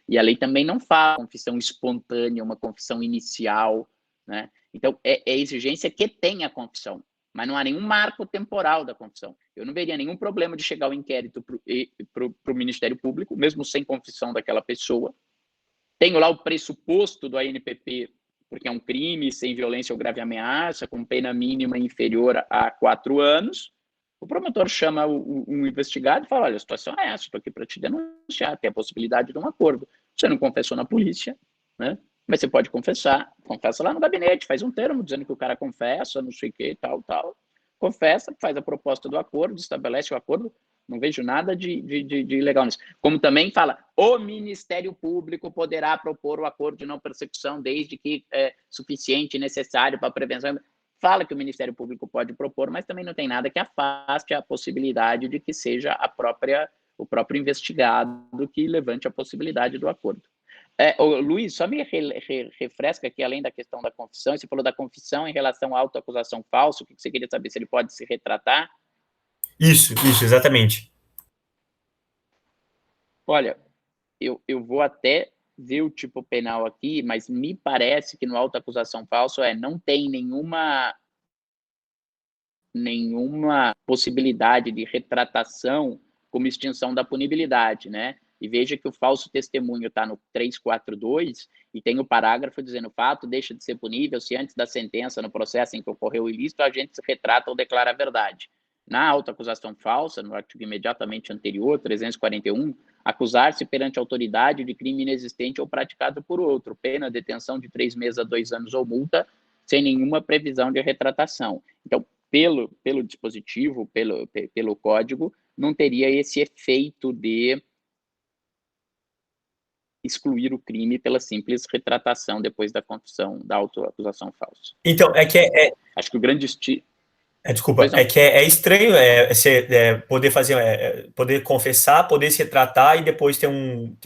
E a lei também não fala confissão espontânea, uma confissão inicial, né? Então, é exigência que tenha confissão, mas não há nenhum marco temporal da confissão. Eu não veria nenhum problema de chegar o inquérito para o Ministério Público, mesmo sem confissão daquela pessoa. Tenho lá o pressuposto do ANPP, porque é um crime sem violência ou grave ameaça, com pena mínima inferior a 4 anos. O promotor chama um investigado e fala, olha, a situação é essa, estou aqui para te denunciar, tem a possibilidade de um acordo. Você não confessou na polícia, né? Mas você pode confessar, confessa lá no gabinete, faz um termo dizendo que o cara confessa, não sei o que, tal. Confessa, faz a proposta do acordo, estabelece o acordo, não vejo nada de ilegal nisso. Como também fala, o Ministério Público poderá propor o acordo de não persecução desde que é suficiente e necessário para a prevenção. Fala que o Ministério Público pode propor, mas também não tem nada que afaste a possibilidade de que seja o próprio investigado que levante a possibilidade do acordo. Luiz, só me refresca aqui, além da questão da confissão, você falou da confissão em relação à autoacusação falsa, o que você queria saber, se ele pode se retratar? Isso, exatamente. Olha, eu vou até ver o tipo penal aqui, mas me parece que no autoacusação falsa não tem nenhuma possibilidade de retratação como extinção da punibilidade, né? E veja que o falso testemunho está no 342 e tem o parágrafo dizendo o fato deixa de ser punível se antes da sentença no processo em que ocorreu o ilícito a agente se retrata ou declara a verdade. Na autoacusação falsa, no artigo imediatamente anterior, 341, acusar-se perante a autoridade de crime inexistente ou praticado por outro, pena detenção de 3 meses a 2 anos ou multa, sem nenhuma previsão de retratação. Então, pelo dispositivo, pelo código, não teria esse efeito de excluir o crime pela simples retratação depois da confissão da autoacusação falsa. Então, Acho que o grande estilo... Desculpa, Pois não. é que é estranho poder fazer, poder confessar, poder se retratar e depois ter um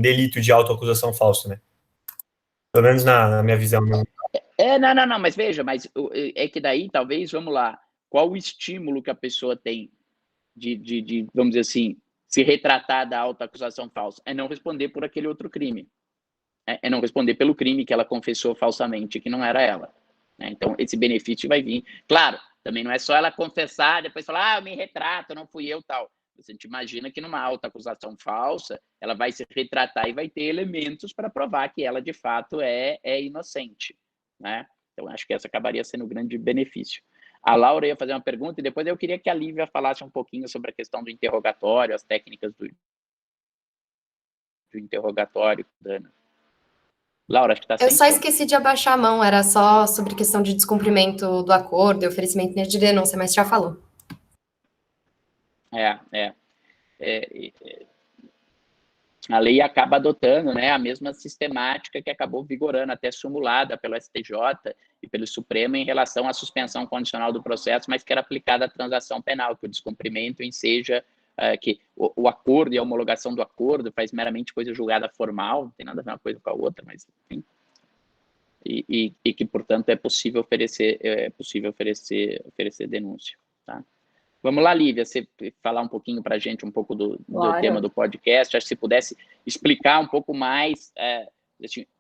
delito de autoacusação falso, né? Pelo menos na minha visão. Né? Não, mas veja, é que daí, talvez, vamos lá, qual o estímulo que a pessoa tem de vamos dizer assim, se retratar da autoacusação falsa? É não responder por aquele outro crime. É não responder pelo crime que ela confessou falsamente, que não era ela. Então, esse benefício vai vir. Claro, também não é só ela confessar, depois falar, eu me retrato, não fui eu, tal. Você te imagina que numa autoacusação falsa, ela vai se retratar e vai ter elementos para provar que ela, de fato, é inocente. Né? Então, acho que essa acabaria sendo um grande benefício. A Laura ia fazer uma pergunta e depois eu queria que a Lívia falasse um pouquinho sobre a questão do interrogatório, as técnicas do interrogatório, Dana. Laura, acho que está sem Eu só som. esqueci de abaixar a mão, era só sobre questão de descumprimento do acordo e oferecimento de denúncia, mas já falou. A lei acaba adotando, né, a mesma sistemática que acabou vigorando, até simulada pelo STJ e pelo Supremo em relação à suspensão condicional do processo, mas que era aplicada à transação penal, que o descumprimento enseja que o acordo e a homologação do acordo faz meramente coisa julgada formal, não tem nada a ver uma coisa com a outra, mas enfim. E que, portanto, é possível oferecer denúncia. Tá? Vamos lá, Lívia, você falar um pouquinho para a gente, um pouco do tema do podcast, acho que se pudesse explicar um pouco mais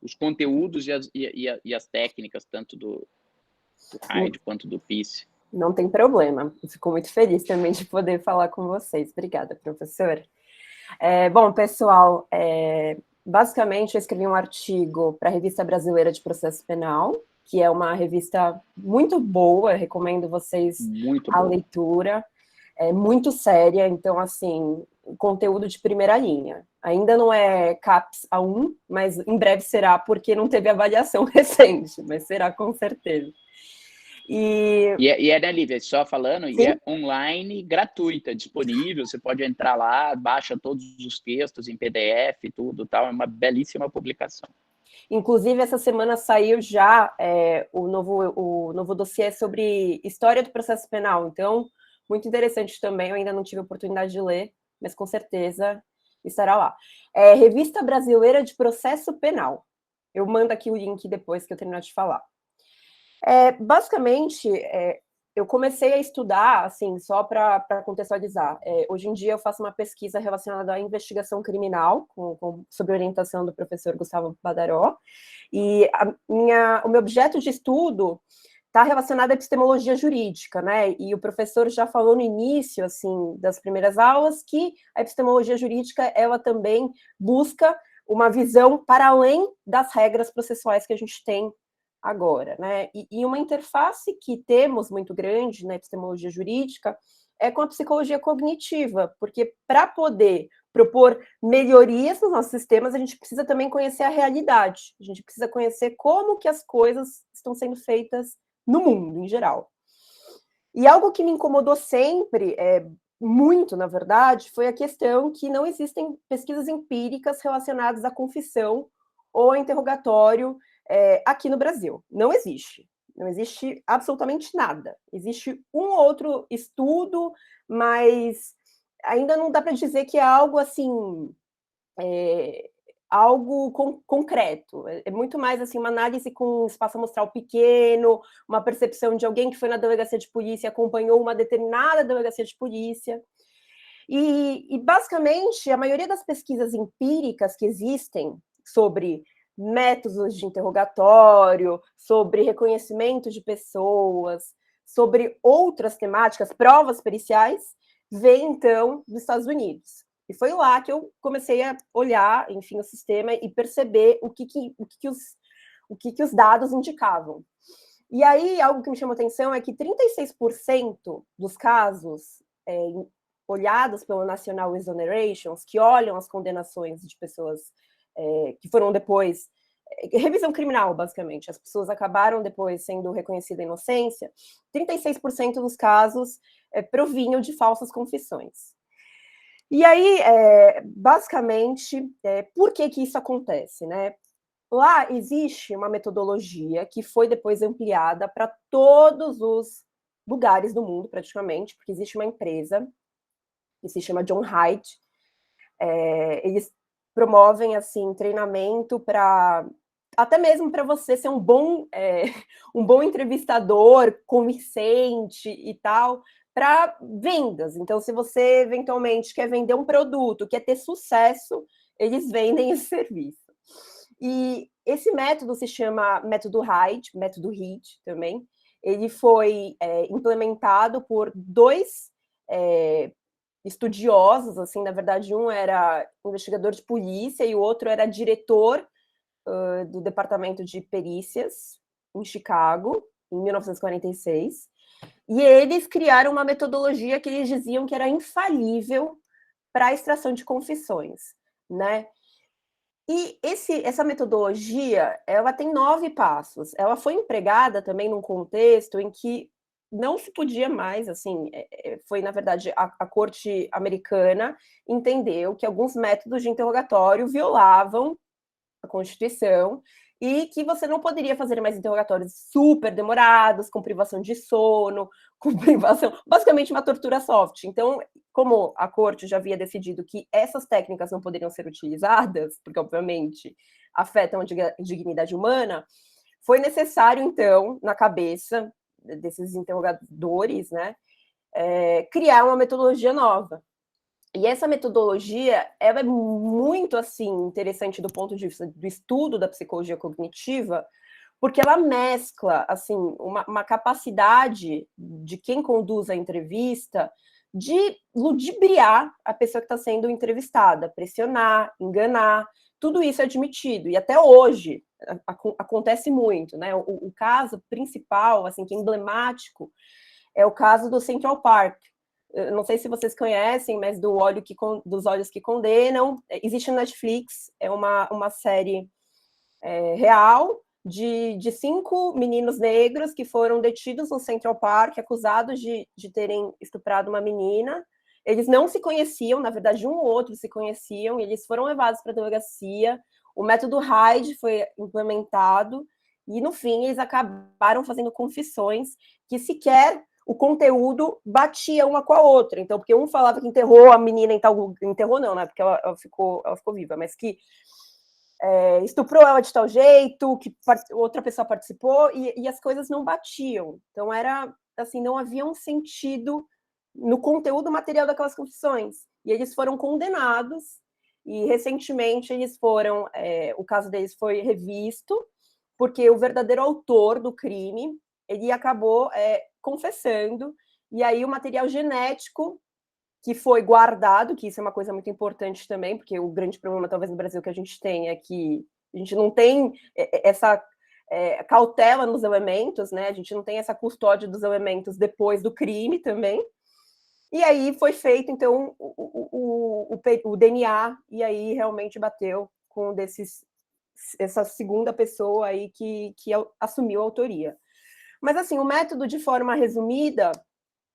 os conteúdos e as técnicas, tanto do RAID quanto do PIS. Não tem problema, eu fico muito feliz também de poder falar com vocês. Obrigada, professor. Bom, pessoal, basicamente eu escrevi um artigo para a Revista Brasileira de Processo Penal, que é uma revista muito boa, eu recomendo vocês a leitura, é muito séria, então, assim, conteúdo de primeira linha. Ainda não é CAPES A1, mas em breve será, porque não teve avaliação recente, mas será com certeza. Né, Lívia, só falando, Sim. E é online, gratuita, disponível, você pode entrar lá, baixa todos os textos em PDF, tudo, tal, é uma belíssima publicação. Inclusive, essa semana saiu já o novo dossiê sobre história do processo penal, então, muito interessante também, eu ainda não tive a oportunidade de ler, mas com certeza estará lá. Revista Brasileira de Processo Penal. Eu mando aqui o link depois que eu terminar de falar. Basicamente, eu comecei a estudar, assim, só para contextualizar. Hoje em dia eu faço uma pesquisa relacionada à investigação criminal, sob orientação do professor Gustavo Badaró, e o meu objeto de estudo está relacionado à epistemologia jurídica, né? E o professor já falou no início, assim, das primeiras aulas, que a epistemologia jurídica, ela também busca uma visão para além das regras processuais que a gente tem agora, né? E uma interface que temos muito grande na epistemologia jurídica é com a psicologia cognitiva, porque para poder propor melhorias nos nossos sistemas, a gente precisa também conhecer a realidade, a gente precisa conhecer como que as coisas estão sendo feitas no mundo, em geral. E algo que me incomodou sempre, muito, na verdade, foi a questão que não existem pesquisas empíricas relacionadas à confissão ou a interrogatório aqui no Brasil. Não existe. Não existe absolutamente nada. Existe um outro estudo, mas ainda não dá para dizer que é algo assim, algo concreto. É muito mais assim uma análise com espaço amostral pequeno, uma percepção de alguém que foi na delegacia de polícia e acompanhou uma determinada delegacia de polícia. E basicamente, a maioria das pesquisas empíricas que existem sobre métodos de interrogatório, sobre reconhecimento de pessoas, sobre outras temáticas, provas periciais, vem, então, dos Estados Unidos. E foi lá que eu comecei a olhar, enfim, o sistema e perceber o que os dados indicavam. E aí, algo que me chamou atenção é que 36% dos casos olhados pelo National Exonerations, que olham as condenações de pessoas que foram depois, revisão criminal, basicamente, as pessoas acabaram depois sendo reconhecida a inocência, 36% dos casos provinham de falsas confissões. E aí, basicamente, por que isso acontece, né? Lá existe uma metodologia que foi depois ampliada para todos os lugares do mundo, praticamente, porque existe uma empresa que se chama John Hyde. Eles promovem, assim, treinamento para... até mesmo para você ser um bom entrevistador, convincente e tal, para vendas. Então, se você eventualmente quer vender um produto, quer ter sucesso, eles vendem esse serviço. E esse método se chama método Hyde também. Ele foi implementado por 2 estudiosos, assim, na verdade, um era investigador de polícia e o outro era diretor do Departamento de Perícias, em Chicago, em 1946, e eles criaram uma metodologia que eles diziam que era infalível para a extração de confissões, né? E essa metodologia, ela tem 9 passos. Ela foi empregada também num contexto em que não se podia mais, assim, foi, na verdade, a corte americana entendeu que alguns métodos de interrogatório violavam a Constituição, e que você não poderia fazer mais interrogatórios super demorados, com privação de sono, com privação... basicamente uma tortura soft. Então, como a corte já havia decidido que essas técnicas não poderiam ser utilizadas, porque, obviamente, afetam a dignidade humana, foi necessário, então, na cabeça desses interrogadores, né, criar uma metodologia nova. E essa metodologia, ela é muito, assim, interessante do ponto de vista do estudo da psicologia cognitiva, porque ela mescla, assim, uma capacidade de quem conduz a entrevista de ludibriar a pessoa que está sendo entrevistada, pressionar, enganar, tudo isso é admitido. E até hoje acontece muito, né? O caso principal, assim, que é emblemático, é o caso do Central Park. Eu não sei se vocês conhecem, mas dos Olhos que Condenam, existe no Netflix, é uma série real de 5 meninos negros que foram detidos no Central Park, acusados de terem estuprado uma menina. Eles não se conheciam, na verdade, um ou outro se conheciam, e eles foram levados para a delegacia. O método Hyde foi implementado, e, no fim, eles acabaram fazendo confissões que sequer o conteúdo batia uma com a outra. Então, porque um falava que enterrou a menina em tal lugar, enterrou não, né? Porque ela ficou viva, mas que estuprou ela de tal jeito, que outra pessoa participou, e as coisas não batiam. Então, era assim, não havia um sentido no conteúdo material daquelas confissões. E eles foram condenados, e recentemente eles foram, o caso deles foi revisto, porque o verdadeiro autor do crime, ele acabou confessando, e aí o material genético que foi guardado, que isso é uma coisa muito importante também, porque o grande problema, talvez, no Brasil que a gente tem é que a gente não tem essa cautela nos elementos, né? A gente não tem essa custódia dos elementos depois do crime também. E aí foi feito, então, o DNA, e aí realmente bateu com essa segunda pessoa aí que assumiu a autoria. Mas, assim, o método, de forma resumida,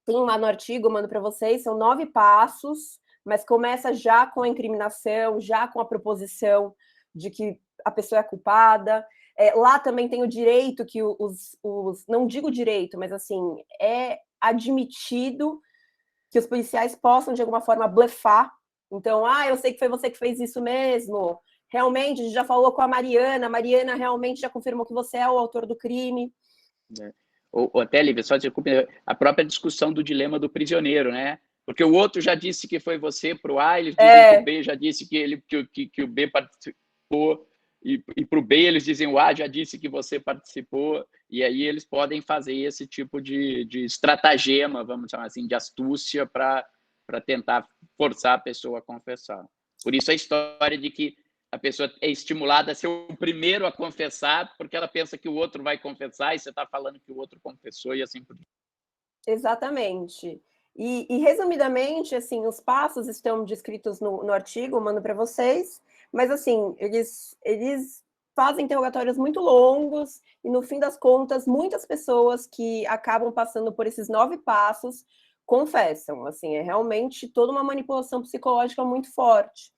tem lá no artigo, eu mando para vocês, são 9 passos, mas começa já com a incriminação, já com a proposição de que a pessoa é culpada. Lá também tem o direito que não digo direito, mas, assim, é admitido que os policiais possam, de alguma forma, blefar. Então, eu sei que foi você que fez isso mesmo. Realmente, a gente já falou com a Mariana realmente já confirmou que você é o autor do crime. Ou até, Lívia, só desculpe, a própria discussão do dilema do prisioneiro, né? Porque o outro já disse que foi você para o A, eles dizem que o B já disse que o B participou, e para o B eles dizem o A já disse que você participou, e aí eles podem fazer esse tipo de estratagema, vamos chamar assim, de astúcia para tentar forçar a pessoa a confessar. Por isso a história de que a pessoa é estimulada a ser o primeiro a confessar, porque ela pensa que o outro vai confessar, e você está falando que o outro confessou, e assim por diante. Exatamente. E resumidamente, assim, os passos estão descritos no artigo, eu mando para vocês, mas, assim, eles fazem interrogatórios muito longos, e, no fim das contas, muitas pessoas que acabam passando por esses 9 passos confessam. Assim, é realmente toda uma manipulação psicológica muito forte.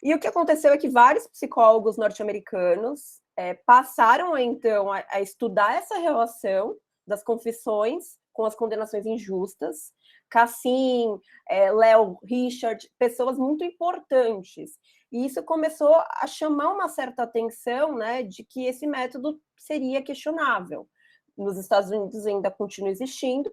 E o que aconteceu é que vários psicólogos norte-americanos passaram, então, a estudar essa relação das confissões com as condenações injustas. Cassim, Léo, Richard, pessoas muito importantes. E isso começou a chamar uma certa atenção, né, de que esse método seria questionável. Nos Estados Unidos ainda continua existindo,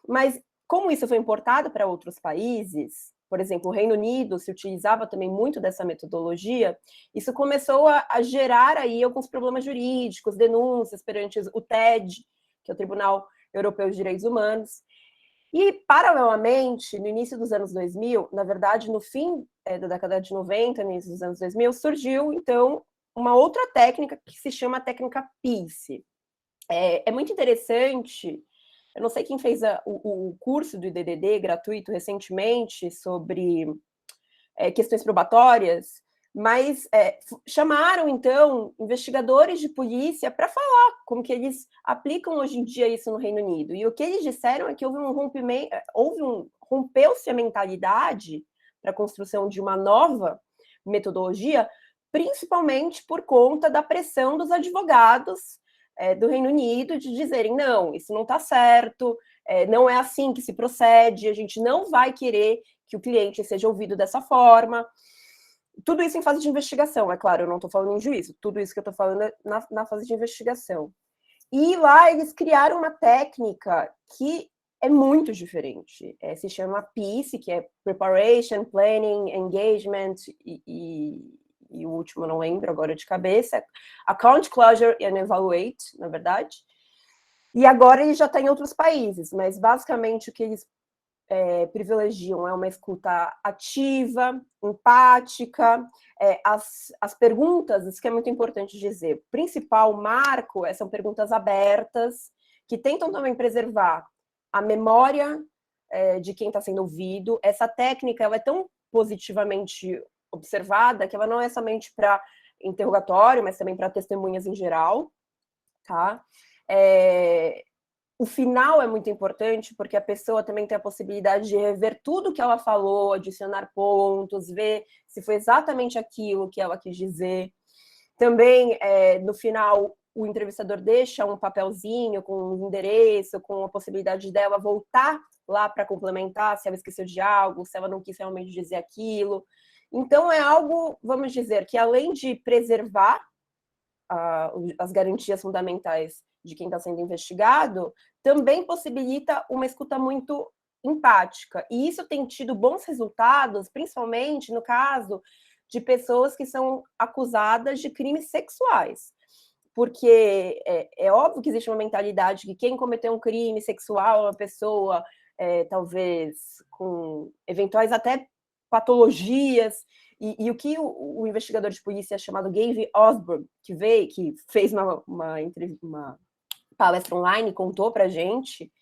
mas como isso foi importado para outros países, por exemplo, o Reino Unido se utilizava também muito dessa metodologia, isso começou a gerar aí alguns problemas jurídicos, denúncias perante o TED, que é o Tribunal Europeu de Direitos Humanos. E, paralelamente, no início dos anos 2000, na verdade, no fim da década de 90, no início dos anos 2000, surgiu, então, uma outra técnica que se chama técnica PICE. É muito interessante, eu não sei quem fez o curso do IDDD gratuito recentemente sobre questões probatórias, mas chamaram, então, investigadores de polícia para falar como que eles aplicam hoje em dia isso no Reino Unido. E o que eles disseram é que rompeu-se a mentalidade para a construção de uma nova metodologia, principalmente por conta da pressão dos advogados do Reino Unido de dizerem, não, isso não está certo, não é assim que se procede, a gente não vai querer que o cliente seja ouvido dessa forma. Tudo isso em fase de investigação, é claro, eu não estou falando em juízo, tudo isso que eu estou falando é na fase de investigação. E lá eles criaram uma técnica que é muito diferente, se chama PICE, que é Preparation, Planning, Engagement, e o último eu não lembro agora de cabeça, Account Closure and Evaluate, na verdade. E agora ele já está em outros países, mas basicamente o que eles privilegiam uma escuta ativa, empática, as perguntas, isso que é muito importante dizer, o principal marco são perguntas abertas, que tentam também preservar a memória de quem está sendo ouvido. Essa técnica ela é tão positivamente observada que ela não é somente para interrogatório, mas também para testemunhas em geral, tá? O final é muito importante, porque a pessoa também tem a possibilidade de rever tudo que ela falou, adicionar pontos, ver se foi exatamente aquilo que ela quis dizer. Também, no final, o entrevistador deixa um papelzinho com um endereço, com a possibilidade dela voltar lá para complementar, se ela esqueceu de algo, se ela não quis realmente dizer aquilo. Então, é algo, vamos dizer, que além de preservar as garantias fundamentais de quem está sendo investigado, também possibilita uma escuta muito empática. E isso tem tido bons resultados, principalmente no caso de pessoas que são acusadas de crimes sexuais. Porque é óbvio que existe uma mentalidade que quem cometeu um crime sexual é uma pessoa, talvez, com eventuais até patologias. E o que o investigador de polícia chamado Gabe Osborne, que fez uma palestra online, contou para a gente,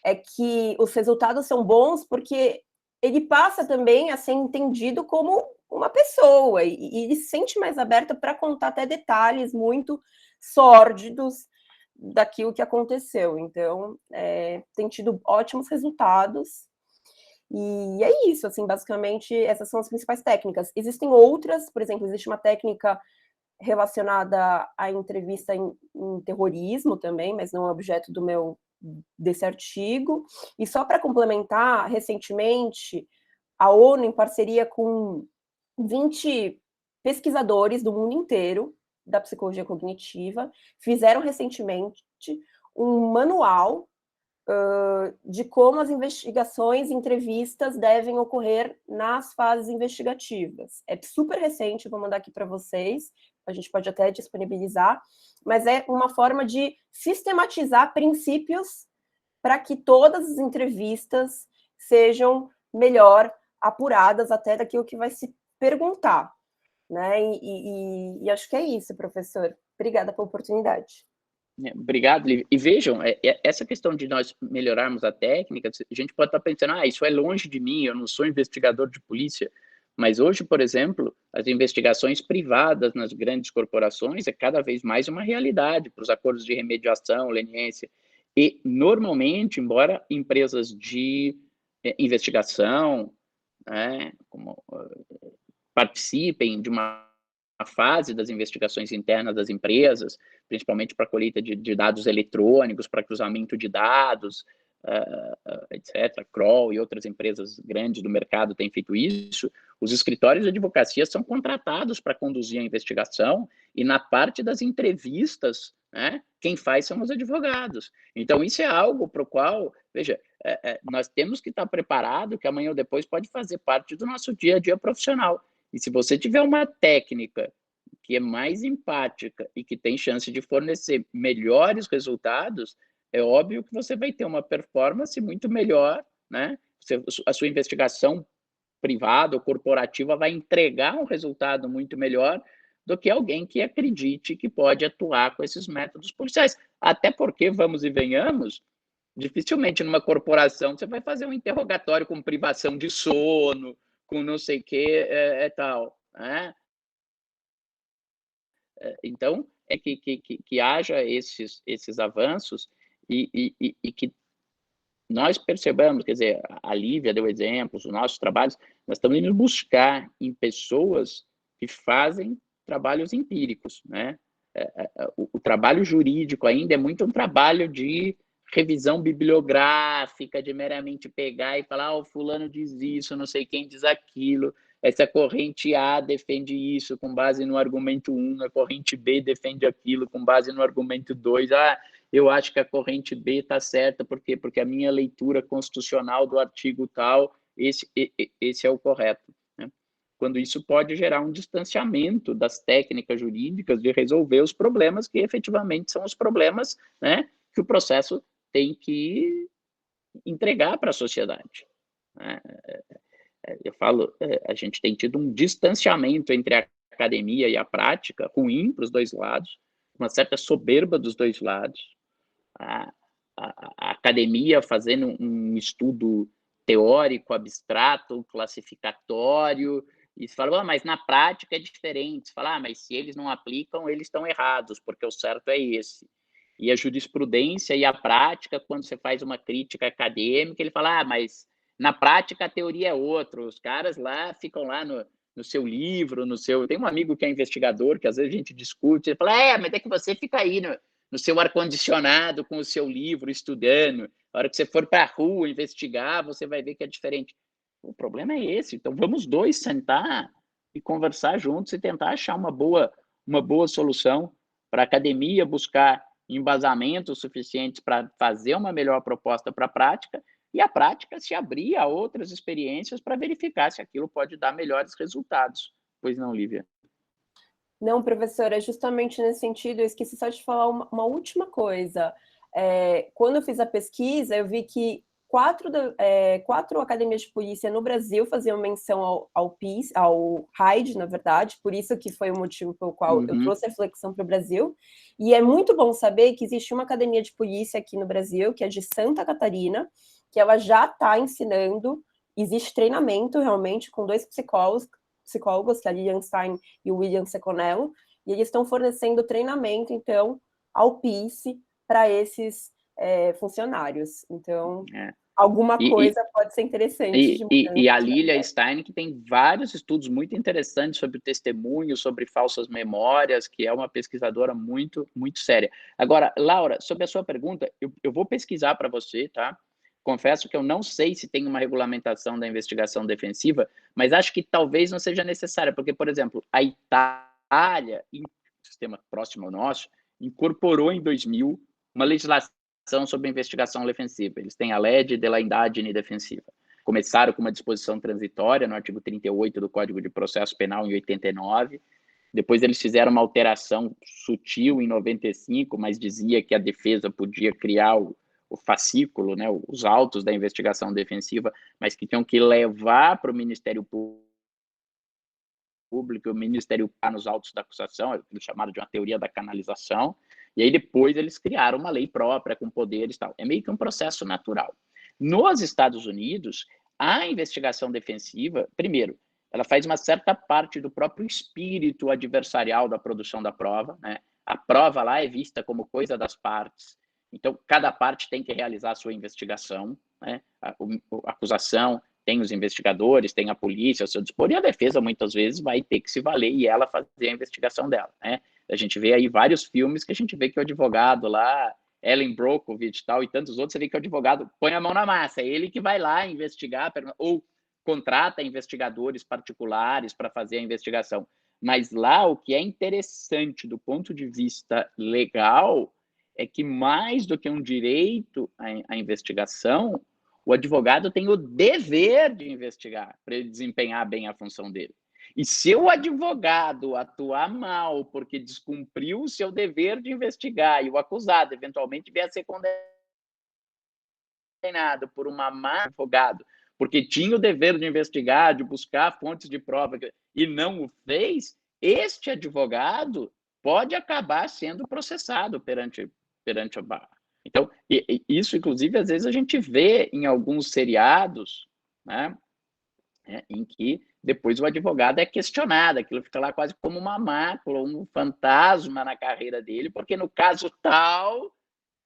é que os resultados são bons porque ele passa também a ser entendido como uma pessoa, e ele se sente mais aberto para contar até detalhes muito sórdidos daquilo que aconteceu. Então, tem tido ótimos resultados. E é isso, assim, basicamente, essas são as principais técnicas. Existem outras, por exemplo, existe uma técnica relacionada à entrevista em terrorismo também, mas não é objeto desse artigo. E só para complementar, recentemente, a ONU, em parceria com 20 pesquisadores do mundo inteiro da psicologia cognitiva, fizeram recentemente um manual de como as investigações e entrevistas devem ocorrer nas fases investigativas. É super recente, vou mandar aqui para vocês, a gente pode até disponibilizar, mas é uma forma de sistematizar princípios para que todas as entrevistas sejam melhor apuradas até daquilo que vai se perguntar, né? E acho que é isso, professor. Obrigada pela oportunidade. Obrigado, Lívia. E vejam, essa questão de nós melhorarmos a técnica, a gente pode estar pensando, isso é longe de mim, eu não sou investigador de polícia, mas hoje, por exemplo, as investigações privadas nas grandes corporações é cada vez mais uma realidade para os acordos de remediação, leniência, e normalmente, embora empresas de investigação participem de uma fase das investigações internas das empresas, principalmente para colheita de dados eletrônicos, para cruzamento de dados, etc. Kroll e outras empresas grandes do mercado têm feito isso. Os escritórios de advocacia são contratados para conduzir a investigação e na parte das entrevistas, né, quem faz são os advogados. Então, isso é algo para o qual, veja, nós temos que estar preparado que amanhã ou depois pode fazer parte do nosso dia a dia profissional. E se você tiver uma técnica que é mais empática e que tem chance de fornecer melhores resultados, é óbvio que você vai ter uma performance muito melhor, né? A sua investigação privada ou corporativa vai entregar um resultado muito melhor do que alguém que acredite que pode atuar com esses métodos policiais. Até porque, vamos e venhamos, dificilmente numa corporação você vai fazer um interrogatório com privação de sono, com não sei o que, tal, né? Então, é que haja esses avanços e que nós percebamos, quer dizer, a Lívia deu exemplos, os nossos trabalhos, nós estamos indo buscar em pessoas que fazem trabalhos empíricos, né? O trabalho jurídico ainda é muito um trabalho de revisão bibliográfica, de meramente pegar e falar, o fulano diz isso, não sei quem diz aquilo, essa corrente A defende isso com base no argumento 1, a corrente B defende aquilo com base no argumento 2, eu acho que a corrente B está certa, porque a minha leitura constitucional do artigo tal, esse é o correto, né? Quando isso pode gerar um distanciamento das técnicas jurídicas de resolver os problemas que efetivamente são os problemas, né, que o processo tem que entregar para a sociedade, né? Eu falo, a gente tem tido um distanciamento entre a academia e a prática ruim para os dois lados, uma certa soberba dos dois lados, a academia fazendo um estudo teórico, abstrato, classificatório, e se fala, mas na prática é diferente. Se fala, mas se eles não aplicam, eles estão errados, porque o certo é esse. E a jurisprudência e a prática, quando você faz uma crítica acadêmica, ele fala, mas na prática a teoria é outra, os caras lá ficam lá no seu livro, Tem um amigo que é investigador, que às vezes a gente discute, ele fala, mas é que você fica aí no seu ar-condicionado com o seu livro, estudando. A hora que você for para a rua investigar, você vai ver que é diferente. O problema é esse. Então, vamos dois sentar e conversar juntos e tentar achar uma boa solução para a academia buscar embasamentos suficientes para fazer uma melhor proposta para a prática e a prática se abrir a outras experiências para verificar se aquilo pode dar melhores resultados. Pois não, Lívia? Não, professora, justamente nesse sentido, eu esqueci só de falar uma última coisa. Quando eu fiz a pesquisa, eu vi que 4 academias de polícia no Brasil faziam menção ao PIS, ao RAID, na verdade, por isso que foi o motivo pelo qual eu trouxe a reflexão para o Brasil. E é muito bom saber que existe uma academia de polícia aqui no Brasil, que é de Santa Catarina, que ela já está ensinando, existe treinamento realmente com 2 psicólogos, que é a Lilian Stein e o William Seconello, e eles estão fornecendo treinamento, então, ao PIS para esses funcionários. Então, alguma coisa pode ser interessante. E a Lilian Stein, que tem vários estudos muito interessantes sobre testemunho, sobre falsas memórias, que é uma pesquisadora muito, muito séria. Agora, Laura, sobre a sua pergunta, eu vou pesquisar para você, tá? Confesso que eu não sei se tem uma regulamentação da investigação defensiva, mas acho que talvez não seja necessária, porque, por exemplo, a Itália, um sistema próximo ao nosso, incorporou em 2000 uma legislação sobre investigação defensiva. Eles têm a Legge della Indagine Defensiva. Começaram com uma disposição transitória no artigo 38 do Código de Processo Penal em 89, depois eles fizeram uma alteração sutil em 95, mas dizia que a defesa podia criar o fascículo, né, os autos da investigação defensiva, mas que tinham que levar para o Ministério Público, o Ministério nos autos da acusação, eles chamaram de uma teoria da canalização, e aí depois eles criaram uma lei própria com poderes e tal. É meio que um processo natural. Nos Estados Unidos, a investigação defensiva, primeiro, ela faz uma certa parte do próprio espírito adversarial da produção da prova, né? A prova lá é vista como coisa das partes. Então, cada parte tem que realizar a sua investigação, né? A acusação tem os investigadores, tem a polícia ao seu dispor, e a defesa, muitas vezes, vai ter que se valer e ela fazer a investigação dela, né? A gente vê aí vários filmes que a gente vê que o advogado lá, Ellen Brockovich e tal, e tantos outros, você vê que o advogado põe a mão na massa, é ele que vai lá investigar, ou contrata investigadores particulares para fazer a investigação. Mas lá, o que é interessante do ponto de vista legal é que, mais do que um direito à investigação, o advogado tem o dever de investigar, para ele desempenhar bem a função dele. E se o advogado atuar mal porque descumpriu o seu dever de investigar e o acusado eventualmente vier a ser condenado por uma má advogado, porque tinha o dever de investigar, de buscar fontes de prova e não o fez, este advogado pode acabar sendo processado perante a barra. Então, isso, inclusive, às vezes a gente vê em alguns seriados, né, em que depois o advogado é questionado, aquilo fica lá quase como uma mácula, um fantasma na carreira dele, porque no caso tal,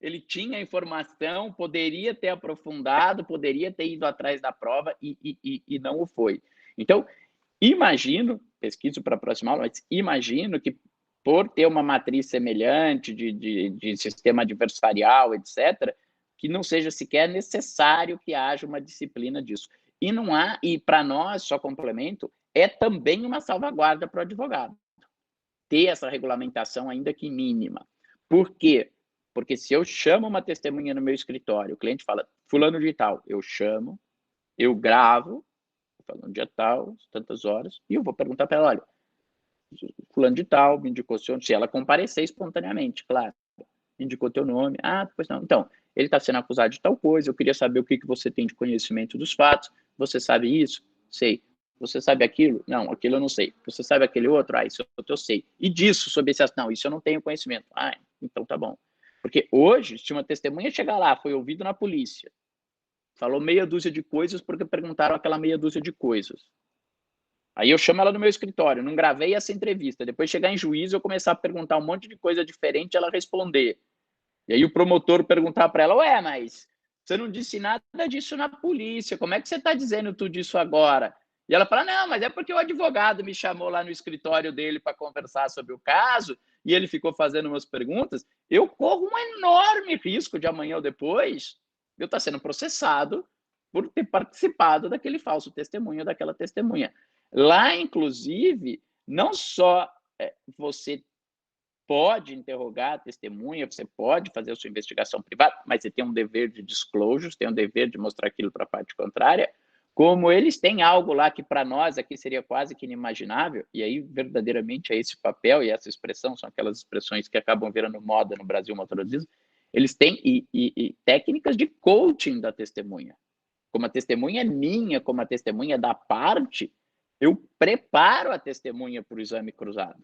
ele tinha informação, poderia ter aprofundado, poderia ter ido atrás da prova e não o foi. Então, imagino, pesquiso para a próxima aula, mas imagino que por ter uma matriz semelhante de sistema adversarial, etc., que não seja sequer necessário que haja uma disciplina disso. E não há, e para nós, só complemento, é também uma salvaguarda para o advogado ter essa regulamentação, ainda que mínima. Por quê? Porque se eu chamo uma testemunha no meu escritório, o cliente fala, fulano de tal, eu chamo, eu gravo, falando dia tal, tantas horas, e eu vou perguntar para ela, olha, fulano de tal, me indicou seu nome, se ela comparecer espontaneamente, claro, indicou teu nome, pois não, então, ele está sendo acusado de tal coisa, eu queria saber o que você tem de conhecimento dos fatos, você sabe isso? Sei. Você sabe aquilo? Não, aquilo eu não sei. Você sabe aquele outro? Isso eu sei. E disso, sobre esse assunto? Não, isso eu não tenho conhecimento. Então tá bom. Porque hoje, se uma testemunha chegar lá, foi ouvido na polícia, falou meia dúzia de coisas porque perguntaram aquela meia dúzia de coisas. Aí eu chamo ela no meu escritório, não gravei essa entrevista. Depois chegar em juízo, eu começar a perguntar um monte de coisa diferente, ela responder. E aí o promotor perguntar para ela, mas você não disse nada disso na polícia, como é que você está dizendo tudo isso agora? E ela fala, não, mas é porque o advogado me chamou lá no escritório dele para conversar sobre o caso, e ele ficou fazendo umas perguntas, eu corro um enorme risco de amanhã ou depois eu estar sendo processado por ter participado daquele falso testemunho, daquela testemunha. Lá, inclusive, não só você pode interrogar a testemunha, você pode fazer a sua investigação privada, mas você tem um dever de disclosure, tem um dever de mostrar aquilo para a parte contrária, como eles têm algo lá que para nós aqui seria quase que inimaginável, e aí verdadeiramente é esse papel e essa expressão, são aquelas expressões que acabam virando moda no Brasil, motorosismo, eles têm e técnicas de coaching da testemunha. Como a testemunha é minha, como a testemunha é da parte, eu preparo a testemunha para o exame cruzado.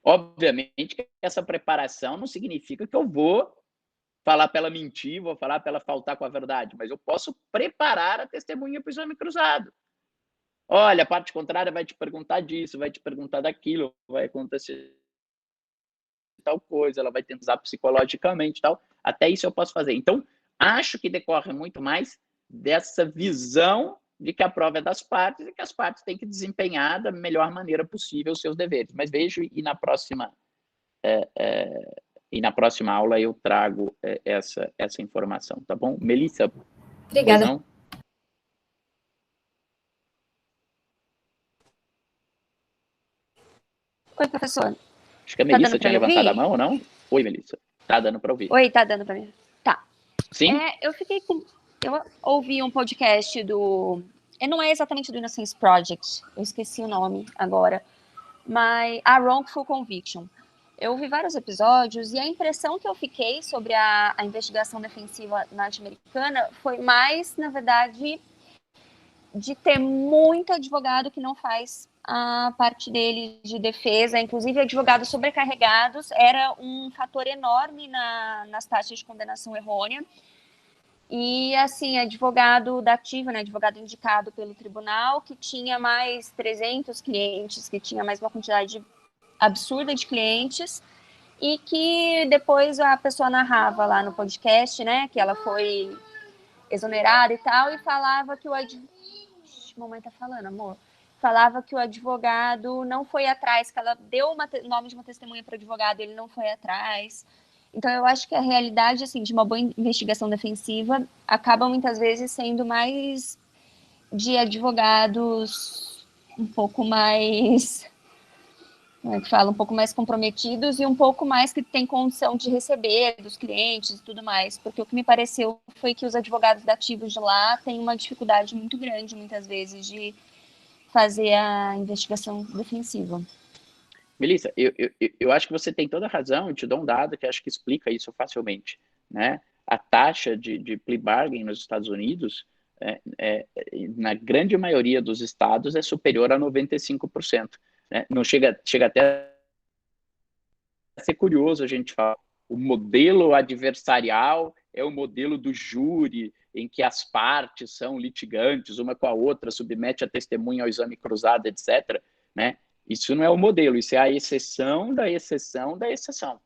Obviamente que essa preparação não significa que eu vou falar para ela mentir, vou falar para ela faltar com a verdade, mas eu posso preparar a testemunha para o exame cruzado. Olha, a parte contrária vai te perguntar disso, vai te perguntar daquilo, vai acontecer tal coisa, ela vai tentar usar psicologicamente e tal. Até isso eu posso fazer. Então, acho que decorre muito mais dessa visão de que a prova é das partes e que as partes têm que desempenhar da melhor maneira possível os seus deveres. Mas vejo, e na próxima aula eu trago essa informação, tá bom? Melissa? Obrigada. Não? Oi, professor. Acho que a Melissa tinha levantado a mão, ou não? Oi, Melissa. Tá dando para ouvir. Oi, tá dando para mim? Tá. Sim? Eu ouvi um podcast não é exatamente do Innocence Project, eu esqueci o nome agora, mas a Wrongful Conviction. Eu ouvi vários episódios e a impressão que eu fiquei sobre a investigação defensiva norte-americana foi mais, na verdade, de ter muito advogado que não faz a parte dele de defesa, inclusive advogados sobrecarregados, era um fator enorme nas taxas de condenação errônea. E, assim, advogado da ativa, né, advogado indicado pelo tribunal, que tinha mais 300 clientes, que tinha mais uma quantidade absurda de clientes, e que depois a pessoa narrava lá no podcast, né, que ela foi exonerada e tal, e falava que mamãe tá falando, amor. falava que o advogado não foi atrás, que ela deu o nome de uma testemunha para o advogado, ele não foi atrás. Então, eu acho que a realidade, assim, de uma boa investigação defensiva acaba muitas vezes sendo mais de advogados um pouco mais, como é que fala, um pouco mais comprometidos e um pouco mais que tem condição de receber dos clientes e tudo mais, porque o que me pareceu foi que os advogados dativos de lá têm uma dificuldade muito grande, muitas vezes, de fazer a investigação defensiva. Melissa, eu acho que você tem toda a razão, eu te dou um dado que acho que explica isso facilmente, né? A taxa de plea bargain nos Estados Unidos, na grande maioria dos estados, é superior a 95%. Né? Não chega até a ser curioso a gente falar. O modelo adversarial é o modelo do júri, em que as partes são litigantes, uma com a outra, submete a testemunha ao exame cruzado, etc., né? Isso não é o modelo, isso é a exceção da exceção da exceção.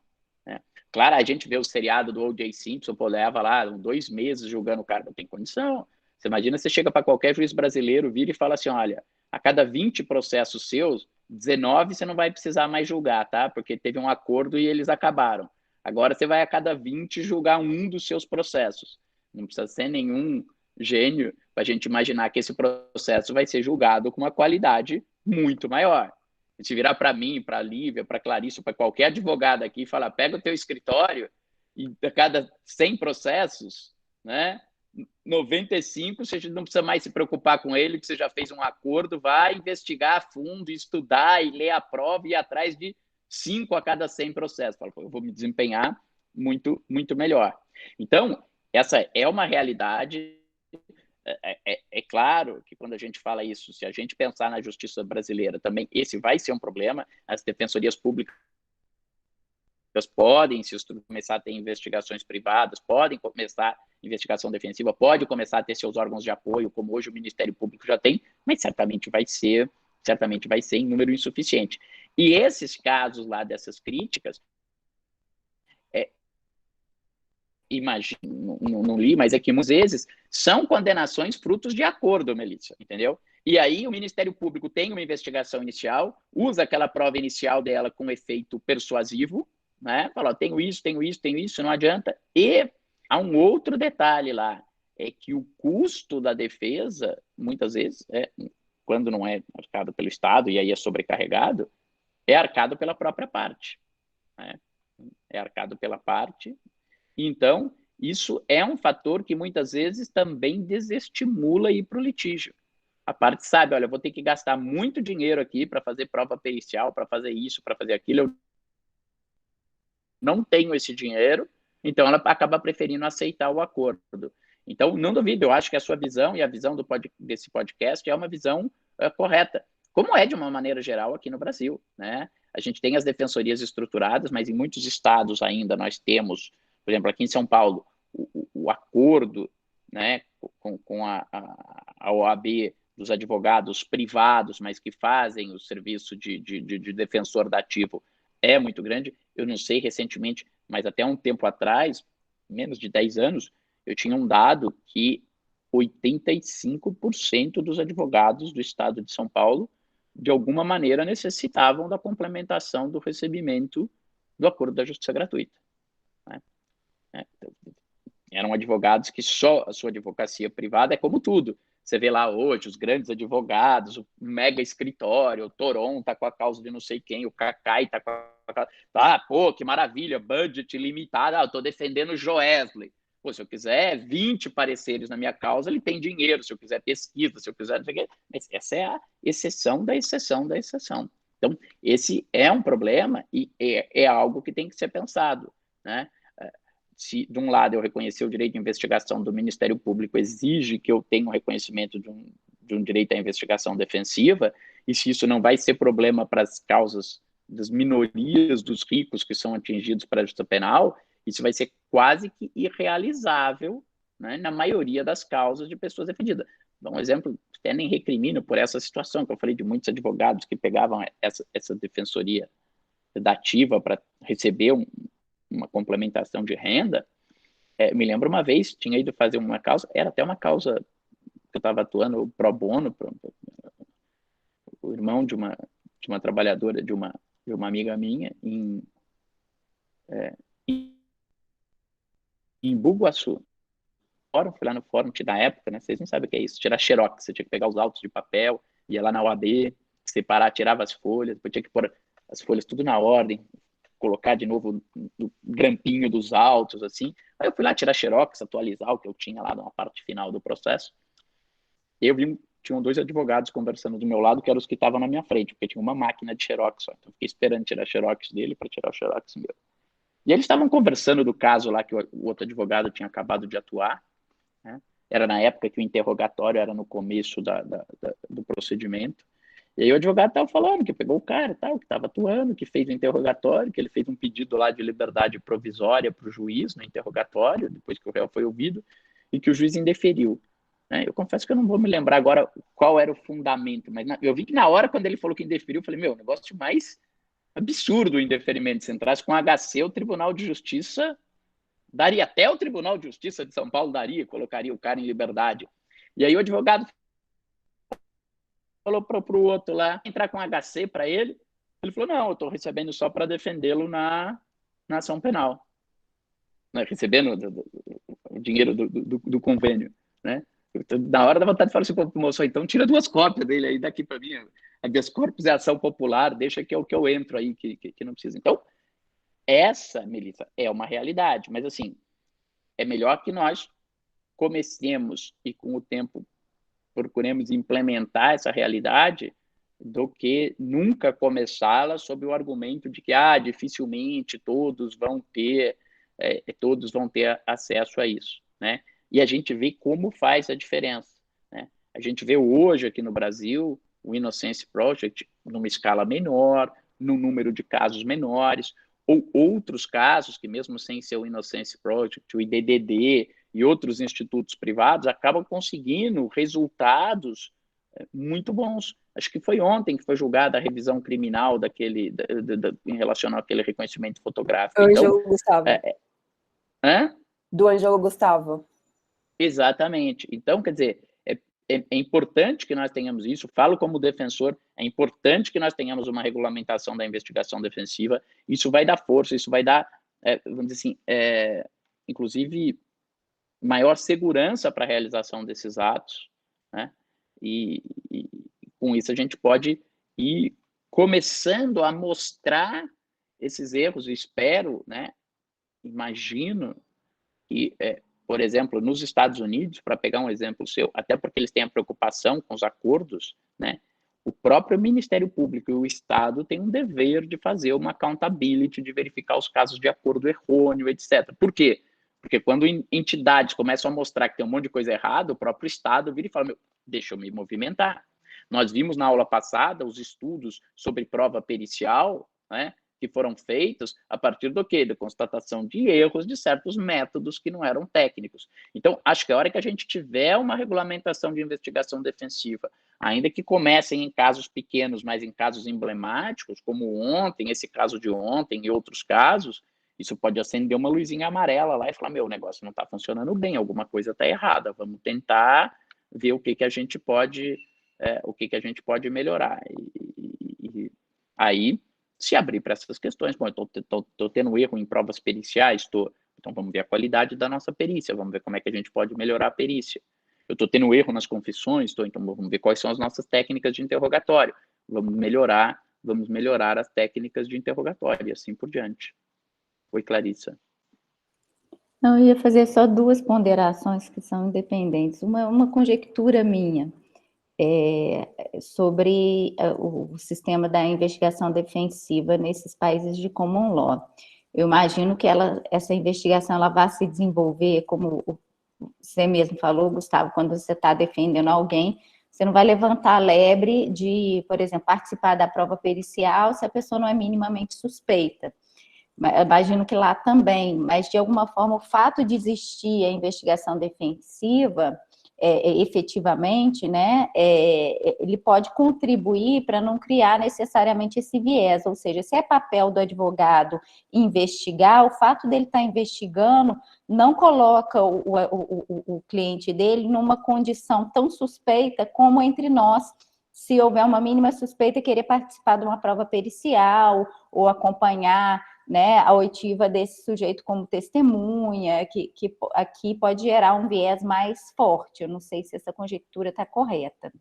Né? Claro, a gente vê o seriado do O.J. Simpson, pô, leva lá 2 meses julgando o cara, não tem condição. Você imagina, você chega para qualquer juiz brasileiro, vira e fala assim, olha, a cada 20 processos seus, 19 você não vai precisar mais julgar, tá? Porque teve um acordo e eles acabaram. Agora você vai a cada 20 julgar um dos seus processos. Não precisa ser nenhum gênio para a gente imaginar que esse processo vai ser julgado com uma qualidade muito maior. Se virar para mim, para a Lívia, para a Clarice, para qualquer advogado aqui e falar, pega o teu escritório e a cada 100 processos, né, 95, você não precisa mais se preocupar com ele, que você já fez um acordo, vai investigar a fundo, estudar e ler a prova e ir atrás de 5 a cada 100 processos. Fala, eu vou me desempenhar muito, muito melhor. Então, essa é uma realidade. É claro que quando a gente fala isso, se a gente pensar na justiça brasileira também, esse vai ser um problema. As defensorias públicas podem começar a ter investigações privadas, podem começar investigação defensiva, pode começar a ter seus órgãos de apoio, como hoje o Ministério Público já tem, mas certamente vai ser em número insuficiente. E esses casos lá dessas críticas, imagino, não li, mas é que muitas vezes são condenações frutos de acordo, Melissa, entendeu? E aí o Ministério Público tem uma investigação inicial, usa aquela prova inicial dela com efeito persuasivo, né? Fala, tenho isso, não adianta. E há um outro detalhe lá, é que o custo da defesa, muitas vezes, quando não é arcado pelo Estado, e aí é sobrecarregado, é arcado pela própria parte. Né? É arcado pela parte. Então, isso é um fator que muitas vezes também desestimula ir para o litígio. A parte sabe, olha, eu vou ter que gastar muito dinheiro aqui para fazer prova pericial, para fazer isso, para fazer aquilo. Eu não tenho esse dinheiro, então ela acaba preferindo aceitar o acordo. Então, não duvido, eu acho que a sua visão e a visão desse podcast é uma visão correta, como é de uma maneira geral aqui no Brasil. Né? A gente tem as defensorias estruturadas, mas em muitos estados ainda nós temos, por exemplo, aqui em São Paulo, o acordo, né, com a OAB dos advogados privados, mas que fazem o serviço de defensor dativo, é muito grande. Eu não sei recentemente, mas até um tempo atrás, menos de 10 anos, eu tinha um dado que 85% dos advogados do estado de São Paulo, de alguma maneira, necessitavam da complementação do recebimento do acordo da justiça gratuita. Né? Eram advogados que só a sua advocacia privada é como tudo. Você vê lá hoje os grandes advogados, o mega escritório, o Toron está com a causa de não sei quem, o Cacai está com a causa... Ah, pô, que maravilha, budget limitado, eu estou defendendo o Joesley. Pô, se eu quiser 20 pareceres na minha causa, ele tem dinheiro, se eu quiser pesquisa, se eu quiser... Mas essa é a exceção da exceção da exceção. Então, esse é um problema e é algo que tem que ser pensado, né? Se, de um lado, eu reconhecer o direito de investigação do Ministério Público, exige que eu tenha um reconhecimento de um direito à investigação defensiva, e se isso não vai ser problema para as causas das minorias, dos ricos que são atingidos pela justiça penal, isso vai ser quase que irrealizável, né, na maioria das causas de pessoas defendidas. Dá um exemplo, até nem recrimino por essa situação, que eu falei de muitos advogados que pegavam essa defensoria dativa para receber uma complementação de renda. Me lembro uma vez, tinha ido fazer uma causa, era até uma causa que eu estava atuando pro bono, o irmão de uma trabalhadora, de uma amiga minha, em Bugaçu. Fui lá no fórum, na época, né? Vocês não sabem o que é isso, tirar xerox, você tinha que pegar os autos de papel, ia lá na OAB, separar, tirava as folhas, depois tinha que pôr as folhas tudo na ordem, colocar de novo no grampinho dos autos, assim. Aí eu fui lá tirar xerox, atualizar o que eu tinha lá na parte final do processo. Eu vi, tinham 2 advogados conversando do meu lado, que eram os que estavam na minha frente, porque tinha uma máquina de xerox só. Então eu fiquei esperando tirar xerox dele para tirar o xerox meu. E eles estavam conversando do caso lá que o outro advogado tinha acabado de atuar, né? Era na época que o interrogatório era no começo do procedimento. E aí o advogado estava falando que pegou o cara, tal, que estava atuando, que fez o interrogatório, que ele fez um pedido lá de liberdade provisória para o juiz no interrogatório, depois que o réu foi ouvido, e que o juiz indeferiu. Eu confesso que eu não vou me lembrar agora qual era o fundamento, mas eu vi que na hora, quando ele falou que indeferiu, eu falei, meu, negócio mais absurdo o indeferimento. Se entrasse com HC, o Tribunal de Justiça daria, até o Tribunal de Justiça de São Paulo colocaria o cara em liberdade. E aí o advogado falou para o outro lá, entrar com HC para ele. Ele falou, não, eu estou recebendo só para defendê-lo na ação penal. Recebendo o dinheiro do convênio, né? Na hora da vontade de falar assim, moço, então tira 2 cópias dele aí daqui para mim. Habeas corpus é ação popular, deixa que é o que eu entro aí, que não precisa. Então, essa, Melissa, é uma realidade, mas assim, é melhor que nós comecemos e com o tempo procuremos implementar essa realidade do que nunca começá-la sob o argumento de que dificilmente todos vão ter acesso a isso, né? E a gente vê como faz a diferença, né? A gente vê hoje aqui no Brasil o Innocence Project numa escala menor, num número de casos menores, ou outros casos que mesmo sem ser o Innocence Project, o IDDD e outros institutos privados acabam conseguindo resultados muito bons. Acho que foi ontem que foi julgada a revisão criminal em relação àquele reconhecimento fotográfico. Ângelo Gustavo. Do Ângelo Gustavo. Exatamente. Então, quer dizer, é importante que nós tenhamos isso, falo como defensor, é importante que nós tenhamos uma regulamentação da investigação defensiva, isso vai dar força, isso vai dar, vamos dizer assim, inclusive, maior segurança para a realização desses atos, né? E com isso a gente pode ir começando a mostrar esses erros, espero, né? Imagino que, por exemplo, nos Estados Unidos, para pegar um exemplo seu, até porque eles têm a preocupação com os acordos, né? O próprio Ministério Público e o Estado têm um dever de fazer uma accountability, de verificar os casos de acordo errôneo, etc. Por quê? Porque quando entidades começam a mostrar que tem um monte de coisa errada, o próprio Estado vira e fala, deixa eu me movimentar. Nós vimos na aula passada os estudos sobre prova pericial, né, que foram feitos a partir do quê? Da constatação de erros de certos métodos que não eram técnicos. Então, acho que a hora que a gente tiver uma regulamentação de investigação defensiva, ainda que comecem em casos pequenos, mas em casos emblemáticos, como ontem, esse caso de ontem e outros casos, isso pode acender uma luzinha amarela lá e falar, o negócio não está funcionando bem, alguma coisa está errada, vamos tentar ver o que a gente pode, melhorar. E aí, se abrir para essas questões, estou tendo erro em provas periciais, então vamos ver a qualidade da nossa perícia, vamos ver como é que a gente pode melhorar a perícia. Eu estou tendo erro nas confissões, então vamos ver quais são as nossas técnicas de interrogatório, vamos melhorar as técnicas de interrogatório e assim por diante. Oi, Clarissa. Não, eu ia fazer só 2 ponderações que são independentes. Uma conjectura minha sobre o sistema da investigação defensiva nesses países de common law. Eu imagino que essa investigação ela vai se desenvolver, como você mesmo falou, Gustavo, quando você está defendendo alguém, você não vai levantar a lebre de, por exemplo, participar da prova pericial se a pessoa não é minimamente suspeita. Eu imagino que lá também, mas de alguma forma o fato de existir a investigação defensiva, efetivamente, né, ele pode contribuir para não criar necessariamente esse viés, ou seja, se é papel do advogado investigar, o fato dele estar investigando não coloca o cliente dele numa condição tão suspeita como entre nós, se houver uma mínima suspeita, querer participar de uma prova pericial ou acompanhar, né, a oitiva desse sujeito como testemunha, que aqui pode gerar um viés mais forte. Eu não sei se essa conjectura está correta.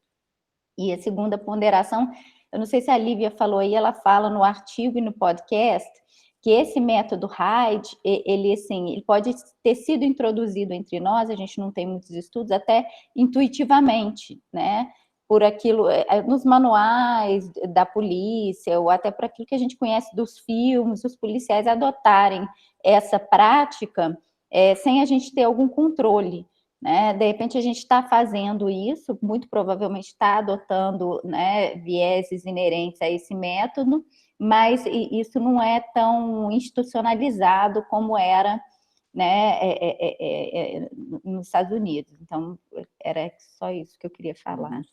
E a segunda ponderação, eu não sei se a Lívia falou aí, ela fala no artigo e no podcast, que esse método Hyde, ele pode ter sido introduzido entre nós, a gente não tem muitos estudos, até intuitivamente, né? Por aquilo, nos manuais da polícia, ou até por aquilo que a gente conhece dos filmes, os policiais adotarem essa prática sem a gente ter algum controle, né? De repente a gente está fazendo isso, muito provavelmente está adotando, né, vieses inerentes a esse método, mas isso não é tão institucionalizado como era, né, nos Estados Unidos. Então, era só isso que eu queria falar.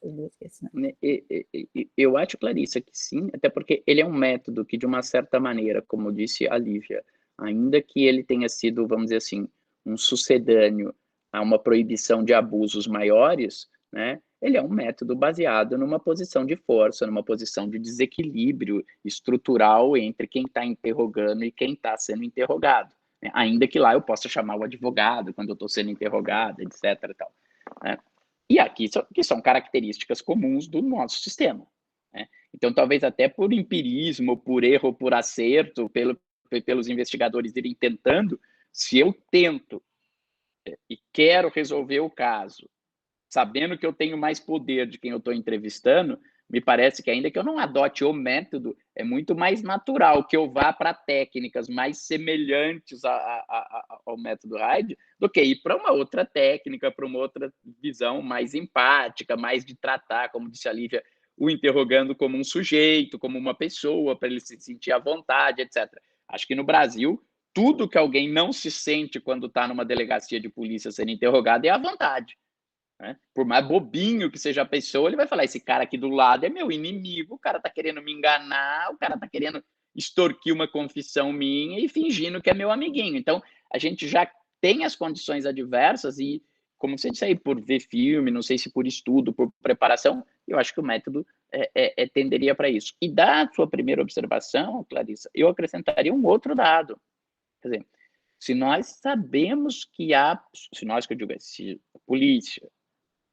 Eu acho, Clarissa, que sim, até porque ele é um método que, de uma certa maneira, como disse a Lívia, ainda que ele tenha sido, vamos dizer assim, um sucedâneo a uma proibição de abusos maiores, né, ele é um método baseado numa posição de força, numa posição de desequilíbrio estrutural entre quem está interrogando e quem está sendo interrogado. Né? Ainda que lá eu possa chamar o advogado quando eu estou sendo interrogado, etc. E, tal, né? E aqui que são características comuns do nosso sistema. Né? Então, talvez até por empirismo, por erro, por acerto, pelos investigadores irem tentando, se eu tento e quero resolver o caso, sabendo que eu tenho mais poder de quem eu estou entrevistando, me parece que ainda que eu não adote o método, é muito mais natural que eu vá para técnicas mais semelhantes ao método Hyde do que ir para uma outra técnica, para uma outra visão mais empática, mais de tratar, como disse a Lívia, o interrogando como um sujeito, como uma pessoa, para ele se sentir à vontade, etc. Acho que no Brasil, tudo que alguém não se sente quando está numa delegacia de polícia sendo interrogado é à vontade. Né? Por mais bobinho que seja a pessoa, ele vai falar, esse cara aqui do lado é meu inimigo, o cara tá querendo me enganar, o cara tá querendo extorquir uma confissão minha e fingindo que é meu amiguinho. Então, a gente já tem as condições adversas e, como você disse aí, por ver filme, não sei se por estudo, por preparação, eu acho que o método tenderia para isso. E da sua primeira observação, Clarissa, eu acrescentaria um outro dado. Quer dizer, se nós sabemos que há, se nós, que eu digo, se a polícia,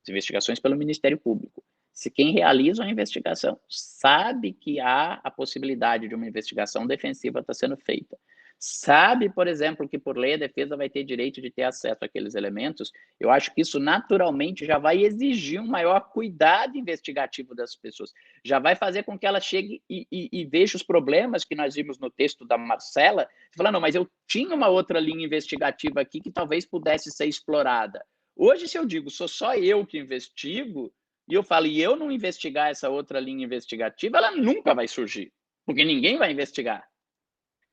as investigações pelo Ministério Público, se quem realiza uma investigação sabe que há a possibilidade de uma investigação defensiva estar sendo feita, sabe, por exemplo, que por lei a defesa vai ter direito de ter acesso àqueles elementos, eu acho que isso naturalmente já vai exigir um maior cuidado investigativo das pessoas, já vai fazer com que ela chegue e veja os problemas que nós vimos no texto da Marcela, falando, não, mas eu tinha uma outra linha investigativa aqui que talvez pudesse ser explorada. Hoje, se eu digo, sou só eu que investigo, e eu falo, e eu não investigar essa outra linha investigativa, ela nunca vai surgir, porque ninguém vai investigar.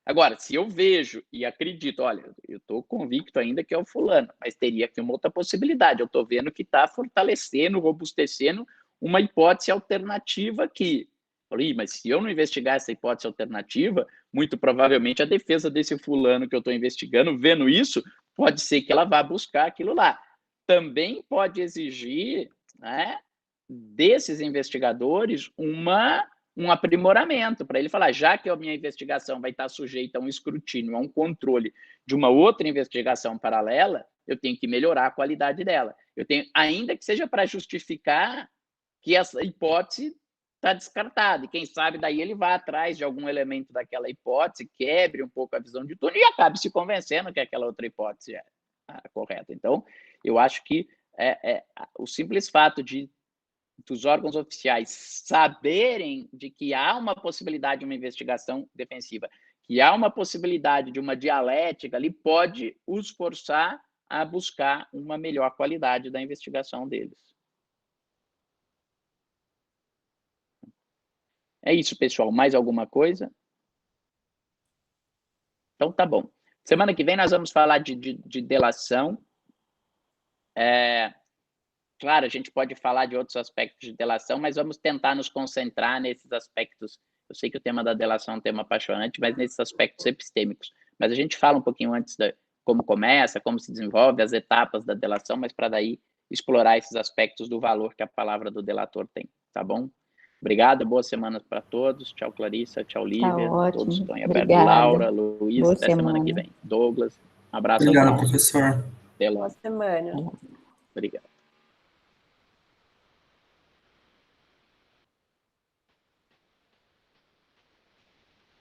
Agora, se eu vejo e acredito, olha, eu estou convicto ainda que é o fulano, mas teria aqui uma outra possibilidade, eu estou vendo que está fortalecendo, robustecendo uma hipótese alternativa aqui. Falei, mas se eu não investigar essa hipótese alternativa, muito provavelmente a defesa desse fulano que eu estou investigando, vendo isso, pode ser que ela vá buscar aquilo lá. Também pode exigir, né, desses investigadores um aprimoramento, para ele falar, já que a minha investigação vai estar sujeita a um escrutínio, a um controle de uma outra investigação paralela, eu tenho que melhorar a qualidade dela. Eu tenho, ainda que seja para justificar que essa hipótese está descartada, e quem sabe daí ele vai atrás de algum elemento daquela hipótese, quebre um pouco a visão de tudo e acabe se convencendo que aquela outra hipótese é a correta. Então, eu acho que o simples fato dos órgãos oficiais saberem de que há uma possibilidade de uma investigação defensiva, que há uma possibilidade de uma dialética ali, pode os forçar a buscar uma melhor qualidade da investigação deles. É isso, pessoal. Mais alguma coisa? Então, tá bom. Semana que vem nós vamos falar de delação. Claro, a gente pode falar de outros aspectos de delação, mas vamos tentar nos concentrar nesses aspectos. Eu sei que o tema da delação é um tema apaixonante, mas nesses aspectos epistêmicos. Mas a gente fala um pouquinho antes de como começa, como se desenvolve, as etapas da delação, mas para daí explorar esses aspectos do valor que a palavra do delator tem, tá bom? Obrigado, boa semana para todos. Tchau, Clarissa. Tchau, Lívia. ótimo. Todos estão em aberto. Obrigada. Laura, Luiz, Boa até semana que semana. vem. Douglas, abraço Obrigado, a todos. professor. Até Boa logo. semana. Obrigado.